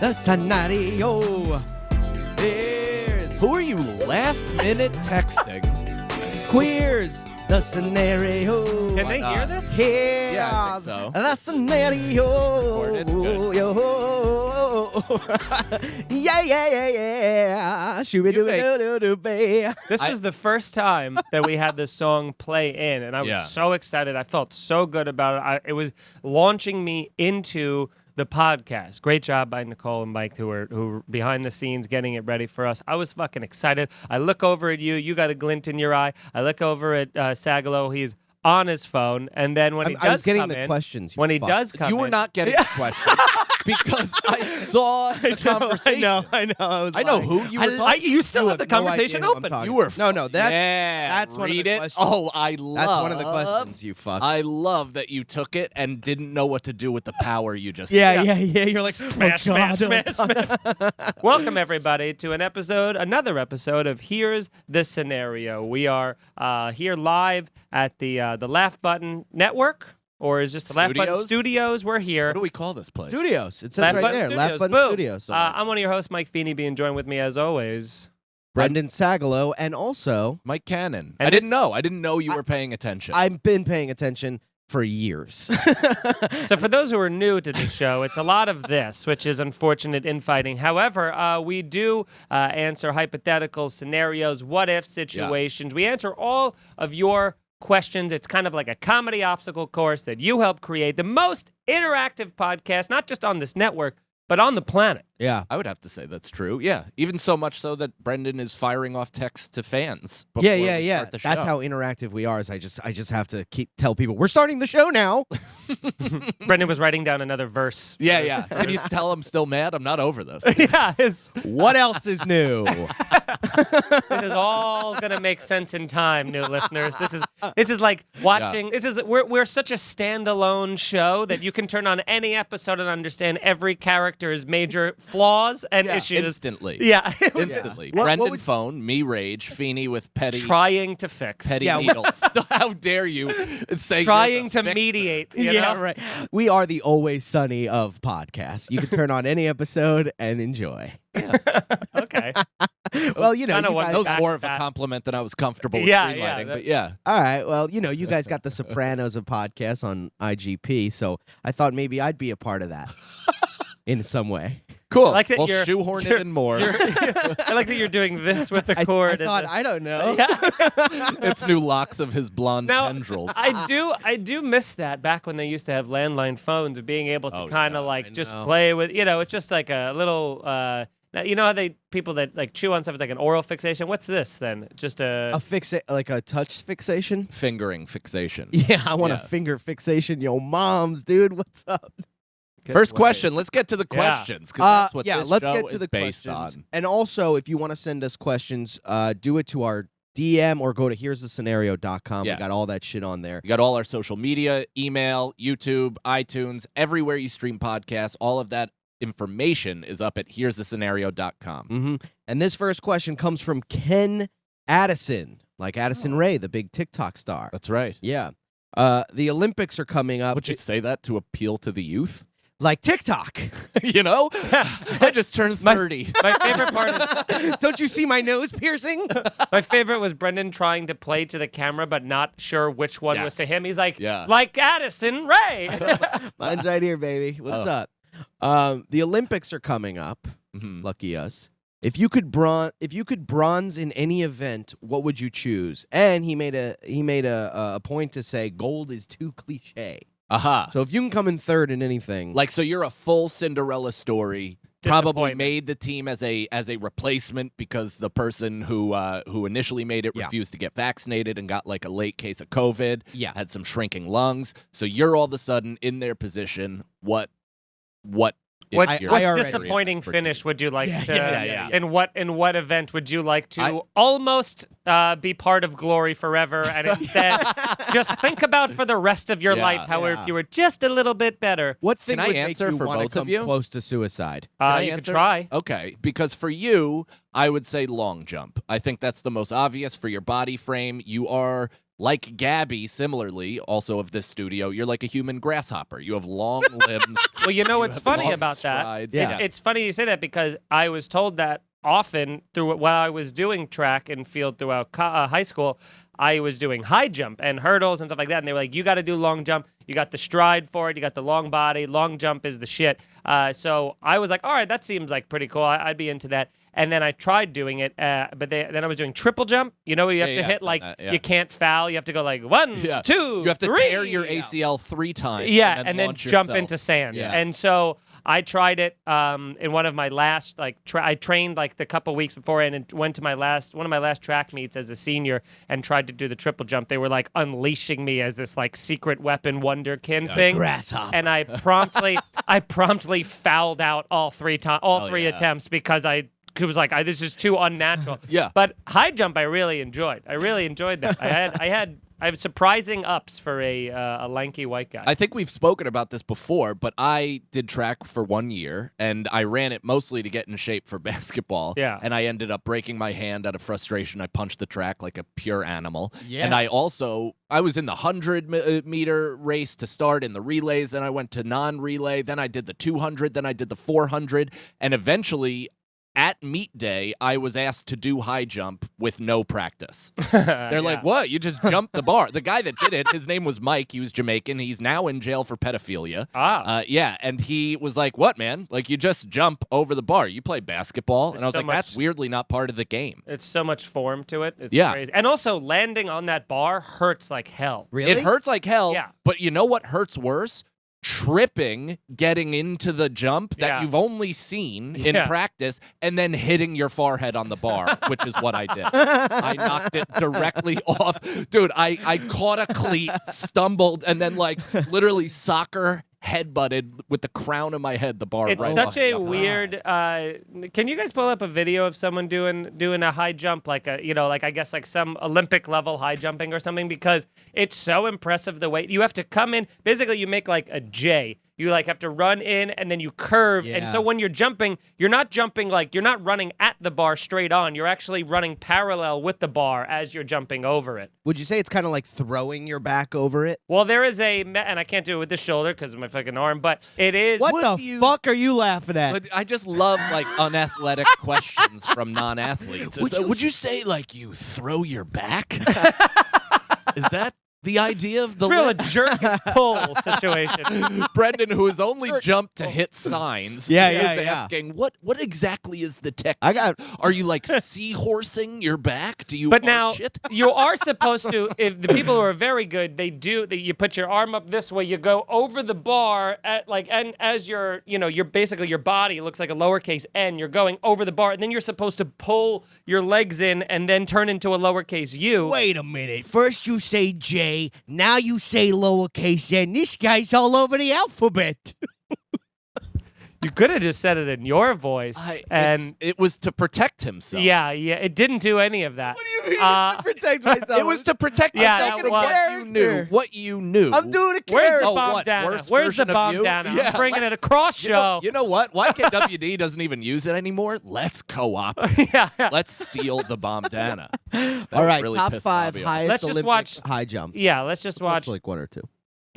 the scenario. Here's Who are you last minute texting? Queers the scenario. Can they hear this? Here's Yeah, I think so. the scenario. Recorded? Good. Yeah. Shoo-be-doo-be-doo-doo-doo-be. This was the first time that we had this song play in, and I was so excited. I felt so good about it. It was launching me into the podcast. Great job by Nicole and Mike, who were behind the scenes getting it ready for us. I was fucking excited. I look over at you. You got a glint in your eye. I look over at Sagalow. He's on his phone, and then when he does I was getting come the in, questions. when he does come You were in, not getting the question because I saw the conversation. I know. I know who you were talking. you still have the conversation open. You were No, that's that's one of the read it. questions. Oh, I love. That's one of the questions, you fuck. I love that you took it and didn't know what to do with the power you just. Yeah. You're like, Smash. Welcome, everybody, to another episode of Here's the Scenario. We are here live at the Laugh Button Network, or is just the Laugh Button Studios. We're here. What do we call this place? Studios. It says Laugh right Button there. Studios. Laugh Button Boom. Studios. I'm one of your hosts, Mike Feeney, being joined with me as always. Brendan Sagalow, and also Mike Cannon. And I didn't know. I didn't know you were paying attention. I've been paying attention for years. So for those who are new to the show, it's a lot of this, which is unfortunate infighting. However, we do answer hypothetical scenarios, what-if situations. We answer all of your questions. It's kind of like a comedy obstacle course that you help create. The most interactive podcast, not just on this network, but on the planet. Yeah. I would have to say that's true. Yeah. Even so much so that Brendan is firing off texts to fans. Before we start the show. That's how interactive we are. Is I just have to tell people we're starting the show now. Brendan was writing down another verse. Yeah. Can you tell I'm still mad? I'm not over this. Yeah. What else is new? This is all gonna make sense in time, new listeners. This is like watching. Yeah. We're such a standalone show that you can turn on any episode and understand every character's major flaws and issues instantly. Yeah, instantly. Yeah. Brendan phone, me rage, Feeney with petty trying to fix, needles. How dare you say trying to mediate? You know? Right. We are the Always Sunny of podcasts. You can turn on any episode and enjoy. Okay. Well, you know, that was more of a compliment than I was comfortable with greenlighting. But yeah. All right. Well, you know, you guys got the Sopranos of podcasts on IGP, so I thought maybe I'd be a part of that in some way. Cool. I like that we'll shoehorn it in more. I like that you're doing this with the cord. I don't know. Yeah. It's new locks of his blonde tendrils. I do miss that back when they used to have landline phones of being able to kind of just play with, it's just like a little, you know how people that like chew on stuff, it's like an oral fixation. What's this then? Just like a touch fixation? Fingering fixation. Yeah, I want a finger fixation. Yo, moms, dude, what's up? First question. Let's get to the questions. That's what this let's show get to is the based questions. on. And also, if you want to send us questions, do it to our DM or go to here'sthescenario.com. Yeah. We got all that shit on there. You got all our social media, email, YouTube, iTunes, everywhere you stream podcasts. All of that information is up at here'sthescenario.com. Mm-hmm. And this first question comes from Ken Addison, like Addison Rae, the big TikTok star. That's right. Yeah. The Olympics are coming up. Would you say that to appeal to the youth? Like TikTok. You know? I just turned 30. My favorite part is... Don't you see my nose piercing? My favorite was Brendan trying to play to the camera, but not sure which one was to him. He's like, like Addison Rae. Mine's right here, baby. What's up? The Olympics are coming up. Mm-hmm. Lucky us. If you could bronze in any event, what would you choose? And he made a point to say gold is too cliche. Aha. So if you can come in third in anything, so you're a full Cinderella story. Probably made the team as a replacement because the person who initially made it refused to get vaccinated and got like a late case of COVID. Yeah. Had some shrinking lungs. So you're all of a sudden in their position. What disappointing finish would you like to? Yeah. In what event would you like to almost be part of glory forever, and instead just think about for the rest of your life? However, if you were just a little bit better. What thing Can would I answer make you for want to both come of you? close to suicide? You can try. Okay, because for you, I would say long jump. I think that's the most obvious for your body frame. You are like Gabby, similarly, also of this studio, you're like a human grasshopper. You have long limbs. Well, you know what's funny long about strides. that? It's funny you say that because I was told that often while I was doing track and field throughout high school, I was doing high jump and hurdles and stuff like that. And they were like, you got to do long jump. You got the stride for it. You got the long body. Long jump is the shit. So I was like, all right, that seems like pretty cool. I'd be into that. And then I tried doing it, but then I was doing triple jump. You know, you have to hit like you can't foul. You have to go like 1, 2, You have to 3. tear your ACL 3 times. Yeah, and then jump into sand. Yeah. And so I tried it in one of my last I trained like the couple weeks before and went to one of my last track meets as a senior and tried to do the triple jump. They were like unleashing me as this like secret weapon wonderkin thing. Grasshopper. And I promptly fouled out all three attempts because I was like, this is too unnatural. Yeah. But high jump I really enjoyed. I really enjoyed that. I have surprising ups for a lanky white guy. I think we've spoken about this before, but I did track for 1 year, and I ran it mostly to get in shape for basketball. Yeah. And I ended up breaking my hand out of frustration. I punched the track like a pure animal. Yeah. And I was in the 100-meter race to start in the relays, and I went to non-relay. Then I did the 200, then I did the 400, and eventually at meet day, I was asked to do high jump with no practice. They're like, what? You just jumped the bar. The guy that did it, his name was Mike. He was Jamaican. He's now in jail for pedophilia. Yeah, and he was like, what, man? Like, you just jump over the bar. You play basketball. And I was like, that's weirdly not part of the game. It's so much form to it. It's crazy. And also, landing on that bar hurts like hell. Really? It hurts like hell. Yeah. But you know what hurts worse? Tripping, getting into the jump that you've only seen in practice, and then hitting your forehead on the bar, which is what I did. I knocked it directly off. Dude, I caught a cleat, stumbled, and then like literally soccer headbutted with the crown of my head the bar. It's right such a off. weird. Can you guys pull up a video of someone doing a high jump, like I guess like some Olympic level high jumping or something? Because it's so impressive the way you have to come in. Basically, you make like a J. You like have to run in and then you curve. And so when you're jumping, you're not running at the bar straight on. You're actually running parallel with the bar as you're jumping over it. Would you say it's kind of like throwing your back over it? Well, there is and I can't do it with the shoulder because of my fucking arm, but it is. What the fuck are you laughing at? But I just love like unathletic questions from non-athletes. Would you say like you throw your back? Is that the idea of the it's real a jerk and pull situation? Brendan, who has only jumped to hit signs, is asking, what exactly is the technique? Are you like seahorsing your back? Do you? But now it? you are supposed to. If the people who are very good, you put your arm up this way. You go over the bar and as you're basically your body looks like a lowercase n. You're going over the bar, and then you're supposed to pull your legs in and then turn into a lowercase u. Wait a minute. First you say J. Now you say lowercase n. This guy's all over the alphabet. You could have just said it in your voice. It was to protect himself. Yeah. It didn't do any of that. What do you mean to protect myself? It was to protect myself. What you knew. I'm doing a character. Where's the bandana? Worst Where's the version of you? bandana? Yeah, I'm bringing it across show. You know what? YKWd doesn't even use it anymore. Let's co-op. Let's steal the bandana. All right, really top 5 highest Let's just Olympic watch high jumps. Yeah, let's just watch like 1 or 2.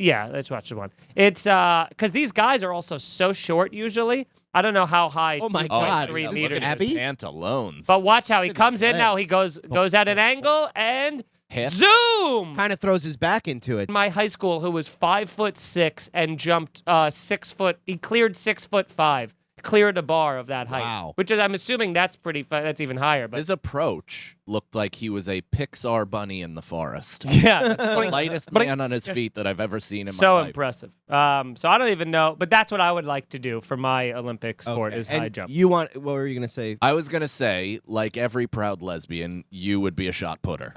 Yeah, let's watch the one. It's because these guys are also so short usually. I don't know how high. Oh my God, 3 he's meters. looking heavy. Pantaloons. But watch how he comes in now. He goes at an angle and zoom. Kind of throws his back into it. My high school, who was 5'6" and jumped 6 foot. He cleared 6'5". Cleared the bar of that height. Wow. Which is, I'm assuming that's that's even higher. But his approach looked like he was a Pixar bunny in the forest. Yeah, The lightest man on his feet that I've ever seen in my so life. impressive. So I don't even know, but that's what I would like to do for my Olympic sport is And high jump. what were you gonna say? I was going to say, like every proud lesbian, you would be a shot putter.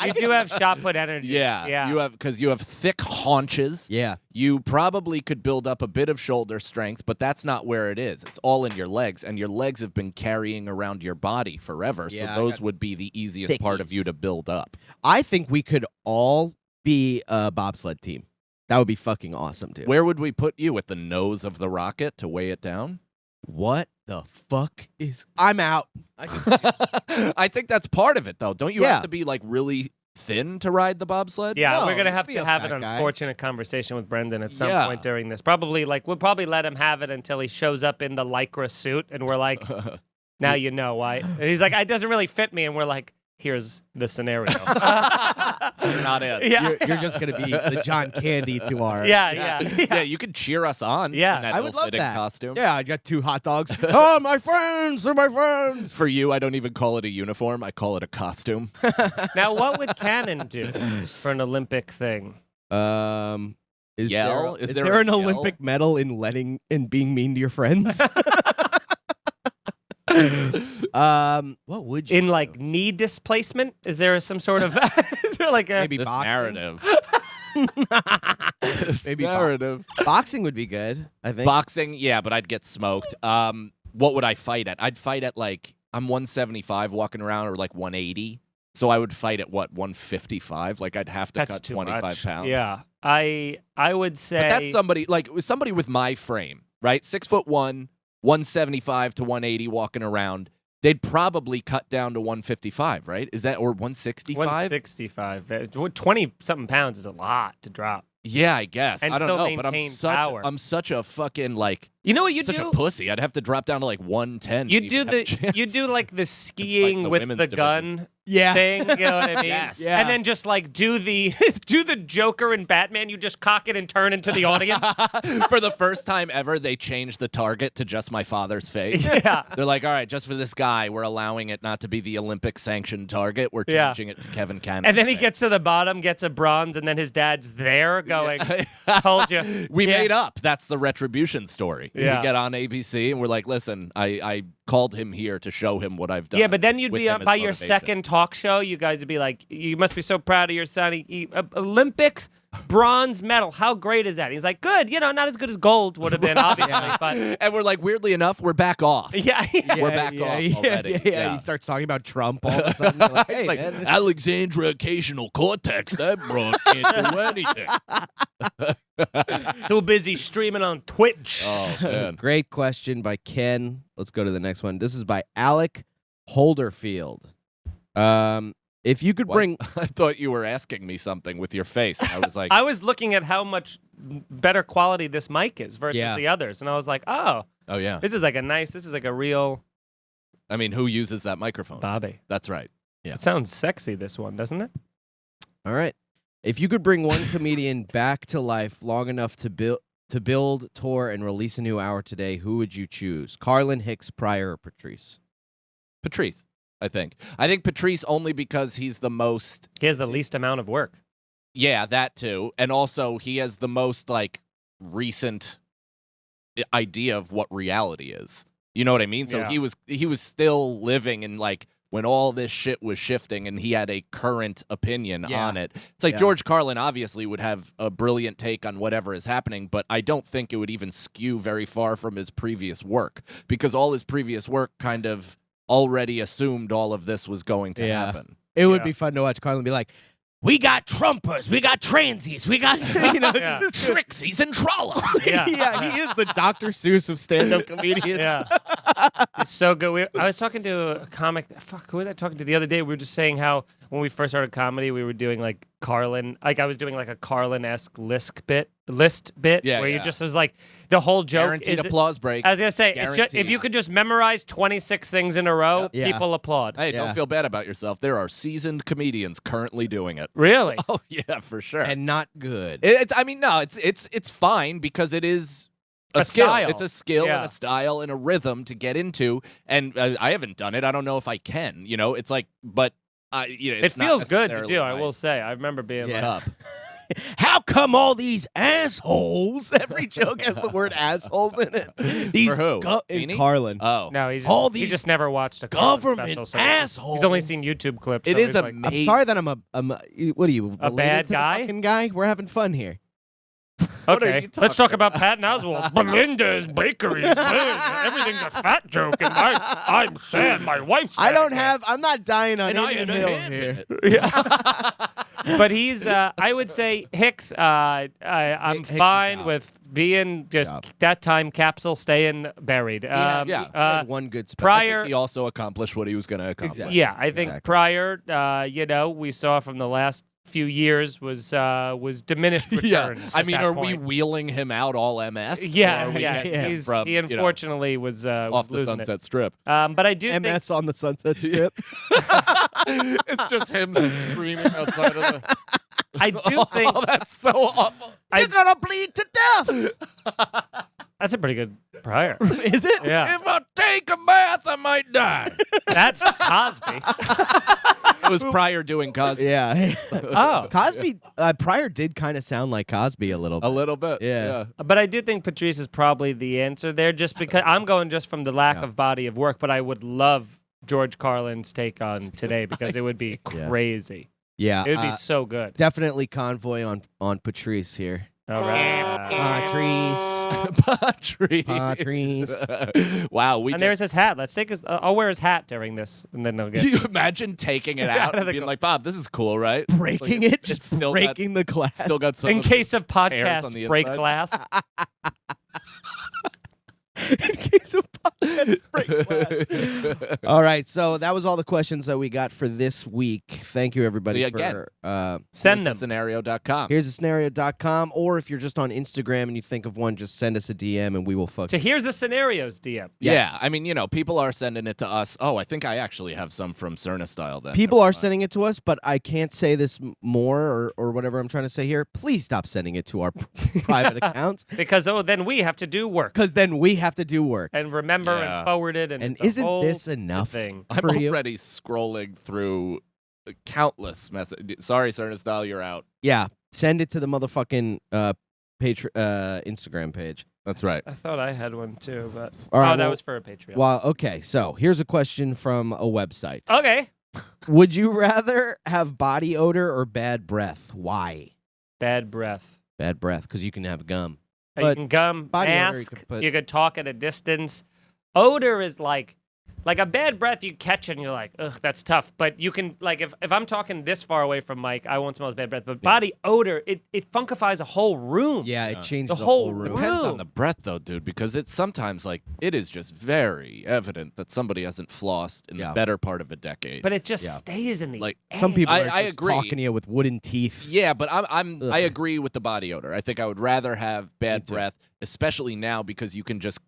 You do have shot put energy. Yeah. You have, because you have thick haunches. Yeah. You probably could build up a bit of shoulder strength, but that's not where it is. It's all in your legs, and your legs have been carrying around your body forever, so those would be the easiest part of you to build up. I think we could all be a bobsled team. That would be fucking awesome, dude. Where would we put you? At the nose of the rocket to weigh it down? What the fuck is... I'm out. I think that's part of it, though. Don't you have to be, like, really thin to ride the bobsled? Yeah, No, we're gonna have be to a have fat an guy. unfortunate conversation with Brendan at some Yeah. point during this. Probably we'll probably let him have it until he shows up in the Lycra suit, and we're like, now you know why. And he's like, it doesn't really fit me, and we're like, here's the scenario. You're not in. Yeah, You're just gonna be the John Candy to our. yeah. You could cheer us on Yeah. in that I would love ill-fitting that. costume. Yeah, I got 2 hot dogs. Oh, my friends! They're my friends. For you, I don't even call it a uniform. I call it a costume. Now, what would Cannon do for an Olympic thing? Is Yell? there, Is is there there a an yell? Olympic medal in being mean to your friends? What would you In do? like knee displacement? Is there some sort of? Is there like a? Maybe This boxing? narrative. Maybe narrative. boxing would be good. I think. Boxing, yeah, but I'd get smoked. What would I fight at? I'd fight at like I'm 175 walking around, or like 180. So I would fight at what 155? Like I'd have to That's cut too 25 much. pounds. Yeah, I would say. But that's somebody with my frame, right? 6'1", 175 to 180 walking around. They'd probably cut down to 155, right? Is that or 165? 165. 20-something pounds is a lot to drop. Yeah, I guess. And I don't still know, but I'm maintain such power. I'm such a fucking like You know what you such do? a pussy. I'd have to drop down to like 110. You to do even have a the chance. you do like the skiing the with women's the division. gun Yeah. thing. You know what I mean? Yes. Yeah. And then just like do the do the Joker and Batman. You just cock it and turn into the audience. For the first time ever, they changed the target to just my father's face. Yeah. They're like, all right, just for this guy, we're allowing it not to be the Olympic sanctioned target. We're Yeah. changing it to Kevin Cannon. And then he gets to the bottom, gets a bronze, and then his dad's there going, "Told you." We Yeah. made up. That's the retribution story. Yeah. We get on ABC and we're like, listen, I called him here to show him what I've done. Yeah, but then you'd with be him on as by your motivation. second talk show. You guys would be like, "You must be so proud of your son. Olympics bronze medal. How great is that?" He's like, "Good. You know, not as good as gold would have been, obviously, but And we're like, weirdly enough, we're back off. yeah." We're back off already. Yeah. He starts talking about Trump all of a sudden. You're like, hey, Like man. Alexandra occasional cortex, that broad can't do anything. Too busy streaming on Twitch. Oh man. Great question by Ken. Let's go to the next one. This is by Alec Holderfield. If you could What? bring I thought you were asking me something with your face. I was like, I was looking at how much better quality this mic is versus Yeah. the others, and I was like, "Oh, oh yeah. this is like a real I mean, who uses that microphone? Bobby." That's right. It sounds sexy, this one, doesn't it? All right. If you could bring one comedian back to life long enough to build, tour, and release a new hour today, who would you choose? Carlin, Hicks, Pryor, or Patrice? Patrice, I think. I think Patrice only because he's the most. He has the least amount of work. Yeah, that too, and also he has the most like recent idea of what reality is. You know what I mean? So Yeah. he was still living in like when all this shit was shifting, and he had a current opinion Yeah. on it. It's like Yeah. George Carlin obviously would have a brilliant take on whatever is happening, but I don't think it would even skew very far from his previous work because all his previous work kind of already assumed all of this was going to Yeah. happen. It would Yeah. be fun to watch Carlin be like, we got Trumpers, we got transies, we got, you know, Yeah. Trixies and trollops. Yeah. yeah, he is the Dr. Seuss of stand-up comedians. Yeah. It's so good. I was talking to a comic. Fuck, who was I talking to the other day? We were just saying how when we first started comedy, we were doing like Carlin. Like I was doing like a Carlin-esque list bit, Yeah, where you yeah. just was like the whole joke. Guaranteed is applause break. I was gonna say, it's just, if Guaranteed. you could just memorize 26 things in a row, Yeah. people applaud. Hey, Yeah. don't feel bad about yourself. There are seasoned comedians currently doing it. Really? Oh yeah, for sure. And not good. It's I mean, no, it's fine because it is a A skill. style. It's a skill Yeah. and a style and a rhythm to get into. And I haven't done it. I don't know if I can. You know, it's like, but you know, It it's not feels good to necessarily do. I my will say. I remember being Yeah. like, up. How come all these assholes? Every joke has the word assholes in it. These For who? Feeney? Carlin. Oh, no, he's All he these just never watched a Carlin government special, so assholes. He's only seen YouTube clips. it so is he's like, amazing. I'm sorry that I'm what are you? related bad to the guy? fucking guy? We're having fun here. What are Okay, you let's talking talk about Patton Oswalt. Belinda's Bakery is good. Everything's a fat joke, and I'm sad. My wife's. I don't dedicated. have. I'm not dying on And I any had a hill hand in here. it. But he's, I would say, Hicks, I'm Hicks is fine out. with being just that time capsule staying buried. He had one good spell. I Pryor, think he also accomplished what he was going to accomplish. Exactly. yeah, I think Pryor, we saw from the last few years was diminished returns. I at mean, that are we point. wheeling him out all MS? Yeah, Or are we yeah. getting him from, He unfortunately was off the losing Sunset Strip? it. But I do think MS on the Sunset Strip. It's just him screaming outside of the... I do think Oh, that's so awful. You're gonna bleed to death. that's a pretty good Pryor. Is it? Yeah, If I take a bath, I might die. that's Cosby. It was Pryor doing Cosby. Yeah. Oh, Cosby. Pryor did kind of sound like Cosby a little A bit. little bit. Yeah. but I do think Patrice is probably the answer there, just because I'm going just from the lack Yeah. of body of work. But I would love George Carlin's take on today because it would be Yeah. crazy. Yeah. It would be so good. Definitely convoy on Patrice here. All right. Patrice. Patrice. Patrice. Wow. We And there's his hat. Let's take his. I'll wear his hat during this, and then they'll get. Do you imagine taking it out and they being go- like, Bob, this is cool, right? Breaking Like, it. it's Just still breaking the glass. Still got some In of case his of hairs on the podcast, break inside. glass. In case of podcast break glass. All right, so that was all the questions that we got for this week. Thank you, everybody. Yeah, again, Send them. Scenario.com. Here's a scenario.com, or if you're just on Instagram and you think of one, just send us a DM and we will fuck So here's the scenarios, DM. Yes. Yeah, I mean, people are sending it to us. Oh, I think I actually have some from Cerna Style then. People are sending it to us, but I can't say this more or whatever I'm trying to say here. Please stop sending it to our private accounts Because then we have to do work because then we have to do work. and remember Yeah. and forward it, and And it's a isn't whole this enough? thing. I'm for you? already scrolling through countless messages. Sorry, Cerna Style, you're out. Yeah, send it to the motherfucking Instagram page. That's right. I thought I had one too, but All right, that well- was for a Patreon. Well, okay, so here's a question from a website. Okay, Would you rather have body odor or bad breath? Why? bad breath. Bad breath, because you can have gum. You But can gum, body odor, you mask. could put- You could talk at a distance. Odor is like a bad breath you catch and you're like, ugh, that's tough. But you can, like, if I'm talking this far away from Mike, I won't smell his bad breath. But body odor, it funkifies a whole room. Yeah, it changes The the whole whole room. Depends Room. on the breath, though, dude, because it's sometimes like it is just very evident that somebody hasn't flossed in Yeah. the better part of a decade. But it just Yeah. stays in the Like, Some people are I just agree. talking to you with wooden teeth. Yeah, but I Ugh. agree with the body odor. I think I would rather have bad too. breath, especially now because you could just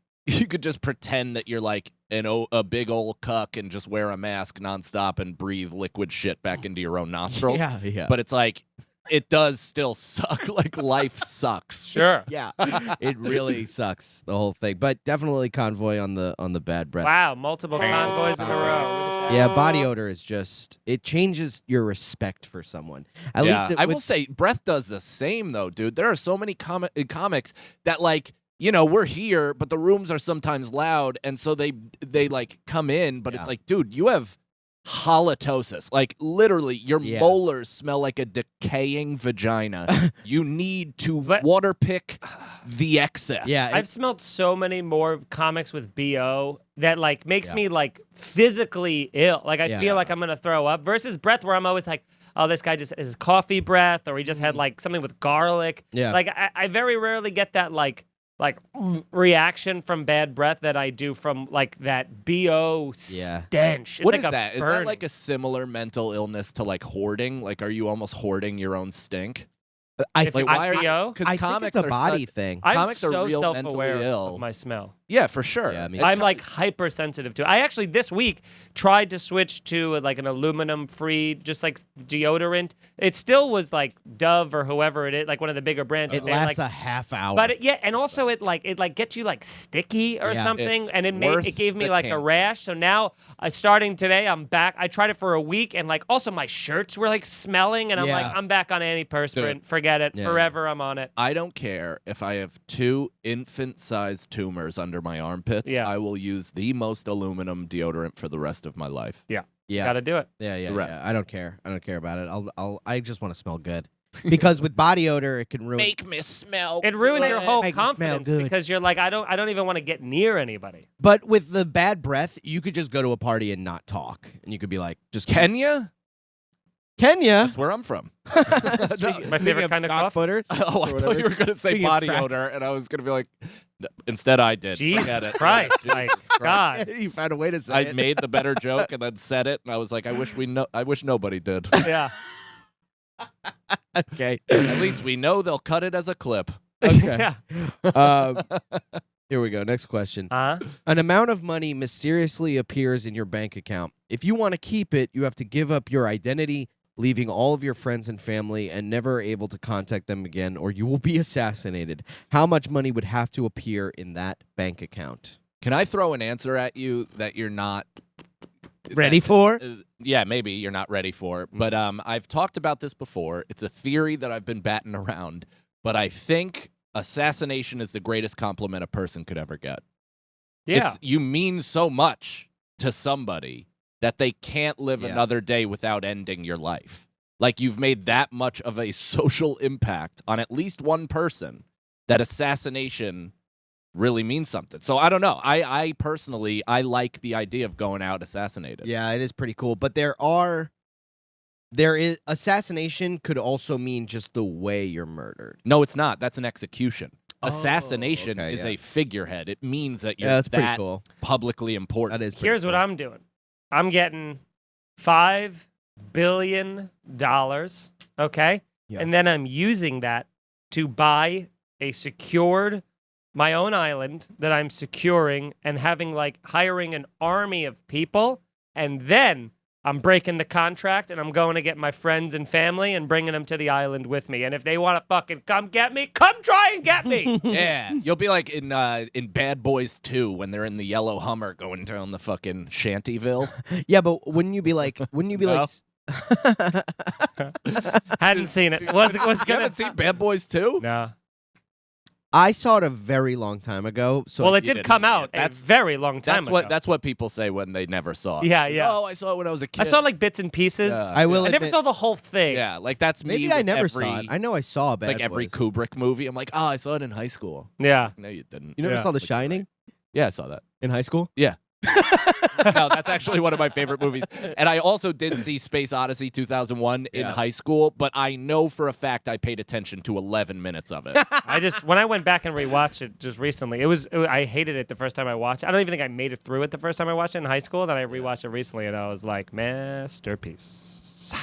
pretend that you're like a big old cuck and just wear a mask nonstop and breathe liquid shit back into your own nostrils. Yeah. But it's like it does still suck. Like life sucks. Sure. Yeah, it really sucks, the whole thing. But definitely convoy on the bad breath. Wow, multiple convoys in a row. Yeah, body odor is just, it changes your respect for someone. At Yeah, least it I would- will say breath does the same though, dude. There are so many comics that like, we're here, but the rooms are sometimes loud, and so they like come in, but Yeah. it's like, dude, you have halitosis. Like literally, your Yeah. molars smell like a decaying vagina. You need to But- water pick the excess. Yeah, I've smelled so many more comics with BO that like makes Yeah. me like physically ill. Like I Yeah. feel like I'm gonna throw up. Versus breath, where I'm always like, oh, this guy just is coffee breath, or he just had like something with garlic. Yeah. Like I very rarely get that like reaction from bad breath that I do from like that BO Yeah. stench. It's What like is a that? Is that burning. like a similar mental illness to like hoarding? Like, are you almost hoarding your own stink? I If think, it was why are BO? Because I think comics it's a are body such- thing. I'm comics are so real self-aware mentally ill. of my smell. Yeah, for sure. Yeah, I mean- I'm like hypersensitive to it. I actually this week tried to switch to like an aluminum free, just like deodorant. It still was like Dove or whoever it is, like one of the bigger brands. It but they're, lasts like, a half hour. but yeah, and also it gets you like sticky or Yeah. something, It's and worth it gave me the like a cancer. rash. So now starting today, I'm back. I tried it for a week, and like also my shirts were like smelling, and I'm Yeah. like, I'm back on antiperspirant. Dude. Forget it. Yeah. Forever, I'm on it. I don't care if I have 2 infant-sized tumors under my armpits. Yeah. I will use the most aluminum deodorant for the rest of my life. yeah, Gotta do it. yeah. the rest. I don't care. I don't care about it. I just want to smell good. Because with body odor, it can ruin. me smell. It ruins your good. whole Make me smell confidence good. because you're like, I don't even want to get near anybody. But with the bad breath, you could just go to a party and not talk, and you could be like, just Kenya? Kenya. That's where I'm from. My favorite kind of coffee. footers. Oh, I thought you were going to say Speaking of body crack. odor, and I was going to be like, no. Instead I did. Forget Jesus it. Christ, Yeah, my Jesus Christ. God. You found a way to say I it. made the better joke and then said it, and I was like, I wish nobody did. Yeah. Okay. At least we know they'll cut it as a clip. Okay. Yeah. Here we go. Next question. Huh? An amount of money mysteriously appears in your bank account. If you want to keep it, you have to give up your identity, leaving all of your friends and family and never able to contact them again, or you will be assassinated. How much money would have to appear in that bank account? Can I throw an answer at you that you're not Ready for? Yeah, maybe you're not ready for it. But I've talked about this before. It's a theory that I've been batting around. But I think assassination is the greatest compliment a person could ever get. Yeah. You mean so much to somebody that they can't live another day without ending your life. Like, you've made that much of a social impact on at least one person that assassination really means something. So I don't know. I personally, I like the idea of going out assassinated. Yeah, it is pretty cool. But there is assassination could also mean just the way you're murdered. No, it's not. That's an execution. Oh, Assassination okay, is yeah. a figurehead. It means that you're That's pretty that cool. publicly important. That is pretty Here's cool. what I'm doing. I'm getting $5 billion, okay? Yeah. And then I'm using that to buy my own island that I'm securing and hiring an army of people. And then I'm breaking the contract and I'm going to get my friends and family and bringing them to the island with me. And if they want to fucking come get me, come try and get me. Yeah, you'll be like in Bad Boys 2 when they're in the yellow Hummer going down the fucking Shantyville. Yeah, but wouldn't you be like? No. Hadn't seen it. Was You gonna haven't seen Bad Boys 2? No. I saw it a very long time ago. So Well, it you did didn't come see it. out a That's- very long time ago. That's what people say when they never saw it. Yeah, Like, yeah. Oh, I saw it when I was a kid. I saw bits and pieces. Yeah. I will. I never admit- saw the whole thing. Yeah, like that's me. Maybe I with never every, saw it. I know I saw Bad like every Boys. Kubrick movie. I'm like, oh, I saw it in high school. Yeah. No, you didn't. You never Yeah. saw The Like, Shining Yeah, I saw that. in high school? No, that's actually one of my favorite movies. And I also did see Space Odyssey 2001 in high school, but I know for a fact I paid attention to 11 minutes of it. When I went back and rewatched it just recently, I hated it the first time I watched it. I don't even think I made it through it the first time I watched it in high school. Then I rewatched it recently and I was like, masterpiece.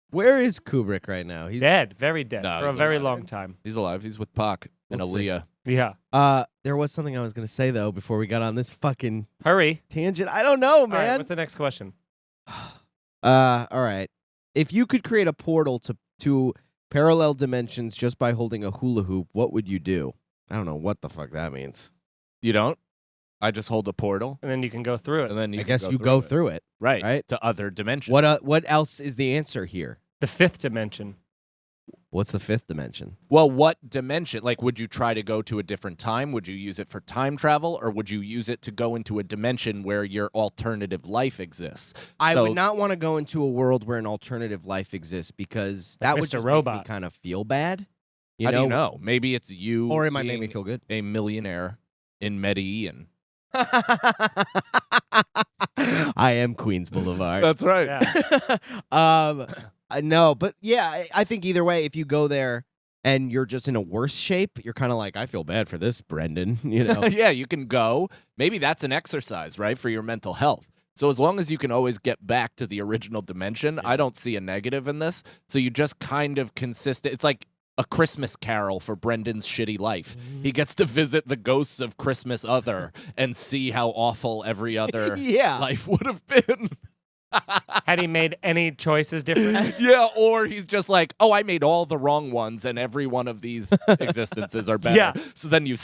Where is Kubrick right now? He's Dead, very dead No, for a he's very alive. long time. He's alive. He's with Pac and We'll see. Aaliyah. Yeah. There was something I was gonna say though before we got on this fucking Hurry. tangent. I don't know, All right, man. what's the next question? All right. If you could create a portal to parallel dimensions just by holding a hula hoop, what would you do? I don't know what the fuck that means. You don't? I just hold a portal, And then you can go through it. and then I guess you go through it. Right, right? to other dimensions. What else is the answer here? The fifth dimension. What's the fifth dimension? Well, what dimension? Like, would you try to go to a different time? Would you use it for time travel, or would you use it to go into a dimension where your alternative life exists? I So- would not want to go into a world where an alternative life exists because that would Mr. just Robot. make me kind of feel bad. How do you know? Maybe it's you, Or it might make me being feel good. a millionaire in Medellin. I am Queens Boulevard. That's right. Yeah. No, but yeah, I think either way, if you go there and you're just in a worse shape, you're kind of like, I feel bad for this, Brendan. You know? Yeah, you can go. Maybe that's an exercise, right, for your mental health. So as long as you can always get back to the original dimension, I don't see a negative in this. So you just kind of consistent. It's like a Christmas Carol for Brendan's shitty life. He gets to visit the ghosts of Christmas other and see how awful every other Yeah. life would have been. Had he made any choices different? Yeah, or he's just like, oh, I made all the wrong ones, and every one of these existences are better. Yeah. So then you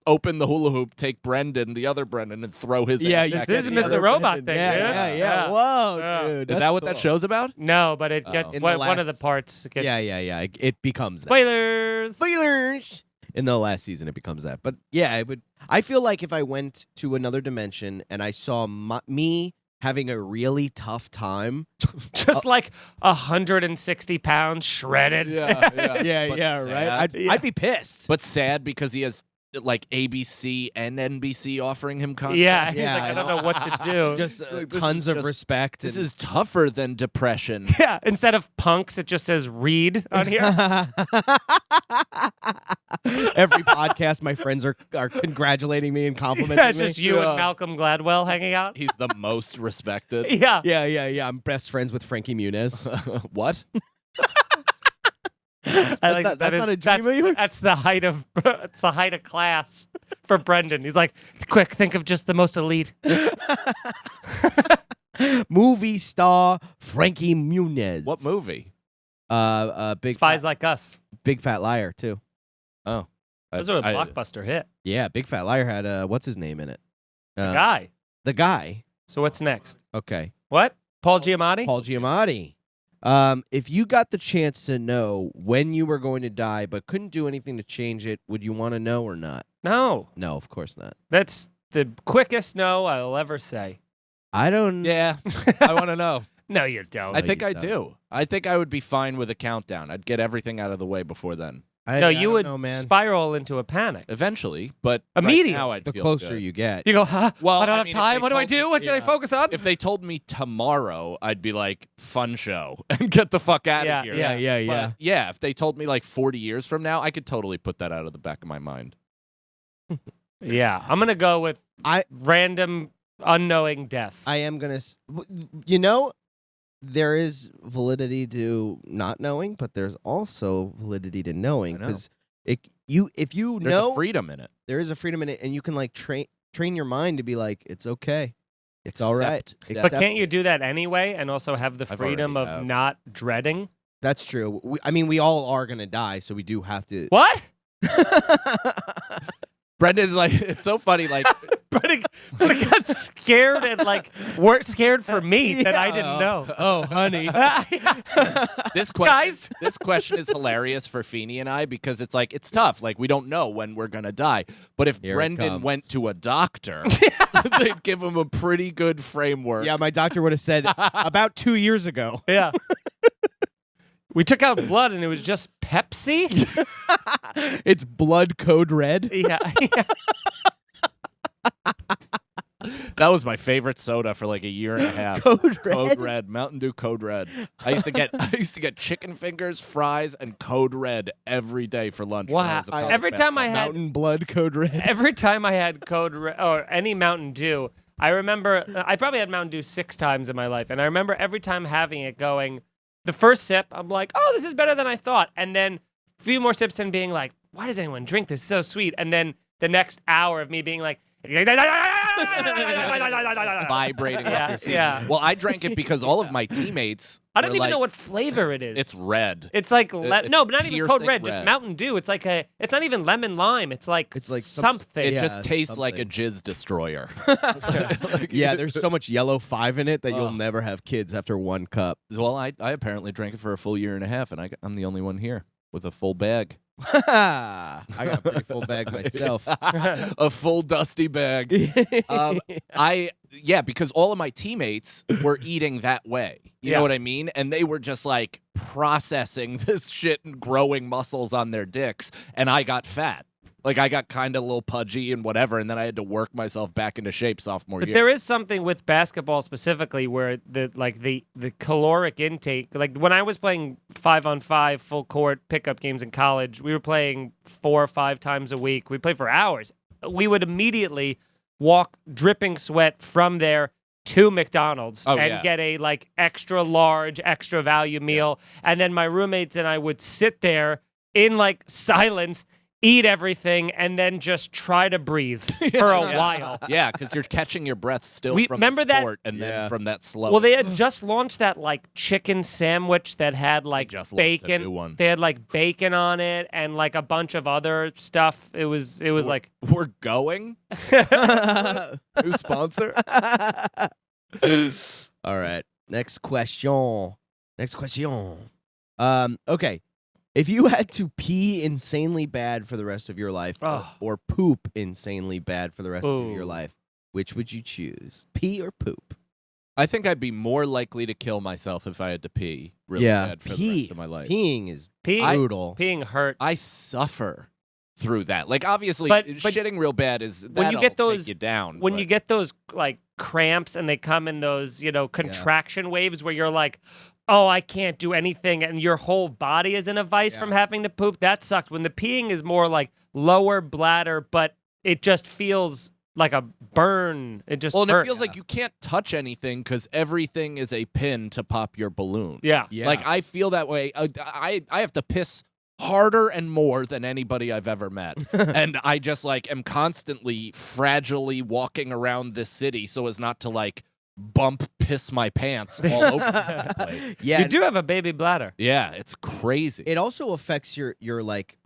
open the hula hoop, take Brendan, the other Brendan, and throw his Yeah, ass you- back This is in the Mr. other- Robot thing, Yeah, dude. yeah. Yeah. Whoa, Yeah. dude. Is that's that what that cool. show's about? No, but it gets In the one of the last- parts gets Yeah. It becomes that. spoilers. Spoilers. In the last season, it becomes that. But yeah, it would. I feel like if I went to another dimension and I saw me having a really tough time. Just like 160 pounds shredded. Yeah, Yeah, But yeah, sad. right. I'd be pissed. But sad because he has like ABC and NBC offering him contracts. Yeah, he's Yeah, like, I I don't know what to do. Just This tons is of just- respect. This and- is tougher than depression. Yeah, instead of punks, it just says read on here. Every podcast, my friends are congratulating me and complimenting Yeah, it's me. just you and Malcolm Gladwell hanging out. He's the most respected. Yeah. Yeah. I'm best friends with Frankie Muniz. What? I like not- that that's is- not a dream of yours? That's the height of it's the height of class for Brendan. He's like, quick, think of just the most elite. Movie star Frankie Muniz. What movie? Big Spies fat, like us. Big Fat Liar too. Oh. Those are a blockbuster hit. Yeah, Big Fat Liar had what's his name in it? Guy. The guy. So what's next? Okay. What? Paul Giamatti? Paul Giamatti. If you got the chance to know when you were going to die but couldn't do anything to change it, would you want to know or not? No. No, of course not. That's the quickest no I'll ever say. I don't. Yeah. I want to know. No, you don't. I think you I don't. do. I think I would be fine with a countdown. I'd get everything out of the way before then. No, you would know, man. spiral into a panic. Eventually, but Immediately. right now I'd The feel closer good. you get. You go, huh? Well, I don't I have mean, if time. they What do I told me- do? What should I yeah. focus on? If they told me tomorrow, I'd be like, fun show, and get the fuck out Yeah, of here. yeah. But yeah, if they told me like 40 years from now, I could totally put that out of the back of my mind. Yeah, I'm gonna go with I- random unknowing death. I am gonna. There is validity to not knowing, but there's also validity to knowing I know. because if you There's know a freedom in it. there is a freedom in it, and you can like train your mind to be like, it's okay, it's all right. Accept But can't you do that anyway and also have the I've freedom already of have. not dreading? That's true. We all are gonna die, so we do have to. What? Brendan's like, it's so funny. Like, But I got scared and like scared for me that I didn't know. Oh, honey. this question, Guys. this question is hilarious for Feeney and I because it's like it's tough. Like we don't know when we're gonna die. But if Here it Brendan comes. went to a doctor, they'd give him a pretty good framework. Yeah, my doctor would have said about 2 years ago. Yeah. We took out blood and it was just Pepsi. It's blood code red. Yeah. That was my favorite soda for like a year and a half. Code red. Code Red, Mountain Dew Code Red. I used to get chicken fingers, fries, and Code Red every day for lunch. when I Wow. was a college Every time I basketball had Mountain blood code red. every time I had Code Red or any Mountain Dew, I remember I probably had Mountain Dew 6 times in my life, and I remember every time having it going. The first sip, I'm like, oh, this is better than I thought, and then a few more sips and being like, why does anyone drink this? It's so sweet, and then the next hour of me being like. vibrating Yeah, like your seat. yeah. Well, I drank it because all of my teammates. I don't were even like, know what flavor it is. It's red. It's like no, but not even Code piercing Red, just red. Mountain Dew. It's like it's not even lemon lime. It's like something. It Yeah, just tastes something. like a jizz destroyer. Yeah, there's so much yellow 5 in it that you'll Oh. never have kids after 1 cup. Well, I apparently drank it for a full year and a half, and I'm the only one here with a full bag. I got a pretty full bag myself. A full dusty bag. Because all of my teammates were eating that way. You Yeah. know what I mean? And they were just like processing this shit and growing muscles on their dicks, and I got fat. Like I got kind of a little pudgy and whatever, and then I had to work myself back into shape sophomore But year. there is something with basketball specifically where the caloric intake, like when I was playing 5-on-5 full court pickup games in college, we were playing 4 or 5 times a week. We played for hours. We would immediately walk dripping sweat from there to McDonald's and yeah. get a like extra large, extra value meal. And then my roommates and I would sit there in like silence, eat everything, and then just try to breathe for a while. Yeah, because you're catching your breath still We- from remember the that- sport and Yeah. then from that slow. Well, they had just launched that like chicken sandwich that had like just launched a new bacon. one. They had like bacon on it and like a bunch of other stuff. It was like We're going. New sponsor. All right. Next question. Okay. If you had to pee insanely bad for the rest of your life Ugh. or poop insanely bad for the rest of your Ooh. life, which would you choose? Pee or poop? I think I'd be more likely to kill myself if I had to pee really bad for the rest of my life. Peeing is Pee- brutal. peeing hurts. I suffer through that. Like obviously, But shitting real bad is when you get those take you down. When you get those like cramps and they come in those contraction waves where you're like, oh, I can't do anything, and your whole body is in a vice from having to poop. That sucks. When the peeing is more like lower bladder, but it just feels like a burn. It just and hurts. it feels like you can't touch anything because everything is a pin to pop your balloon. Yeah. Like I feel that way. I have to piss harder and more than anybody I've ever met. And I just like am constantly fragilely walking around this city so as not to like piss my pants all over the place. Yeah, You do have a baby bladder. Yeah, it's crazy. it also affects your like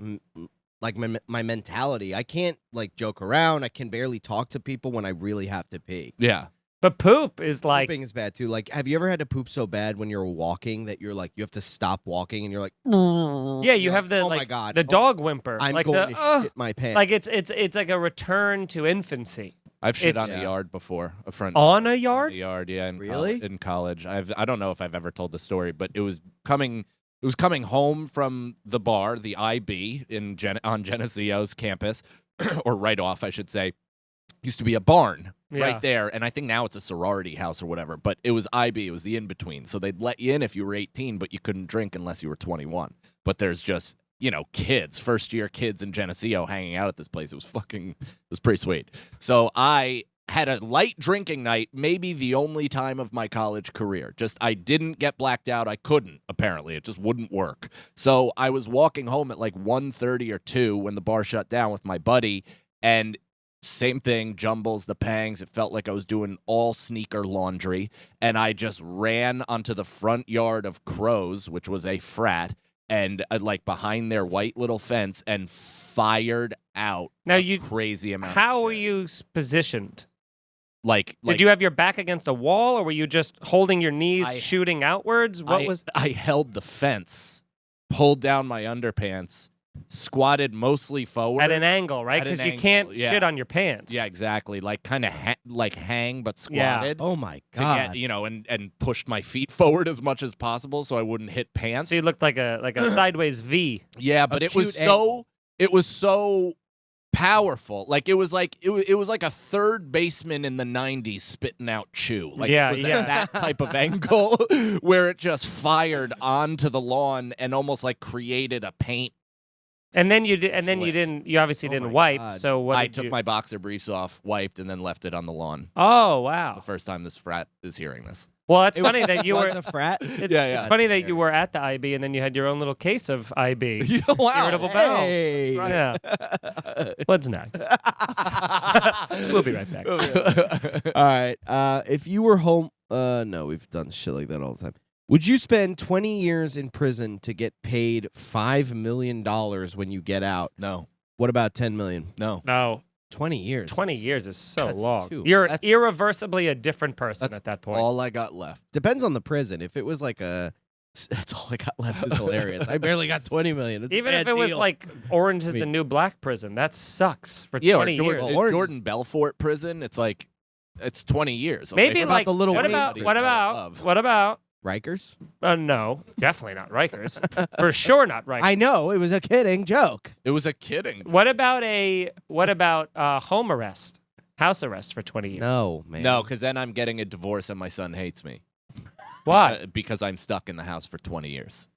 my mentality. I can't like joke around. I can barely talk to people when I really have to pee. Yeah. But poop is like Pooping is bad too. Like, have you ever had to poop so bad when you're walking that you're like you have to stop walking and you're like, yeah, you have the oh like my God, the dog whimper. I'm like going to shit my pants. Like it's like a return to infancy. I've shit It's- on the yard before. A friend On a on yard? the yard, yeah. Really? In college, I don't know if I've ever told the story, but it was coming home from the bar, the IB on Geneseo's campus, or right off, I should say. Used to be a barn Yeah. right there, and I think now it's a sorority house or whatever. But it was IB, it was the in between, so they'd let you in if you were 18, but you couldn't drink unless you were 21. But there's just kids, first year kids in Geneseo hanging out at this place. It was pretty sweet. So I had a light drinking night, maybe the only time of my college career. Just I didn't get blacked out. I couldn't, apparently. It just wouldn't work. So I was walking home at like 1:30 or 2 when the bar shut down with my buddy, and same thing, jumbles, the pangs. It felt like I was doing all sneaker laundry, and I just ran onto the front yard of Crow's, which was a frat, and like behind their white little fence, and fired out Now a crazy amount. How of were shit. you positioned? Like Did you have your back against a wall, or were you just holding your knees, I- shooting outwards? I held the fence, pulled down my underpants, squatted mostly forward at an angle, right? At an Because you angle, can't yeah. shit on your pants. Yeah, exactly. Like kind of hang, but Yeah. squatted. oh my To God. get and pushed my feet forward as much as possible so I wouldn't hit pants. So you looked like a sideways V. Yeah, but it was cute angle. so powerful. Like it was like a third baseman in the 90s spitting out chew. Like Yeah, it was yeah. at that type of angle where it just fired onto the lawn and almost like created a paint. And then you did, and then you slick. didn't. You obviously Oh didn't my wipe. God. So what? I did took you- my boxer briefs off, wiped, and then left it on the lawn. Oh It's wow. the first time this frat is hearing this. Well, it's funny that you Was were. a frat. It's funny that you were at the IB and then you had your own little case of IB. Wow. Irritable bowels. Hey. Yeah. What's next? We'll be right back. All right. If you were home, no, we've done shit like that all the time. Would you spend 20 years in prison to get paid $5 million when you get out? No. What about 10 million? No. No, 20 years. 20 years is so That's long. too- You're that's- irreversibly a different person That's at that point. All I got left. Depends on the prison. If it was like that's all I got left is hilarious. I barely got 20 million. It's a Even if bad it was deal. like Orange is I the mean- New Black prison, that sucks for Yeah, or 20 years. Well, Orange- Jordan Belfort prison, it's like it's 20 years. Okay? Maybe What about like the little what Wayne about prison? what about Rikers. no, definitely not Rikers. For sure not Rikers. I know it was a kidding joke. It was a kidding. What about home arrest, house arrest for 20 years? No, man. No, because then I'm getting a divorce and my son hates me. Why? Because I'm stuck in the house for 20 years.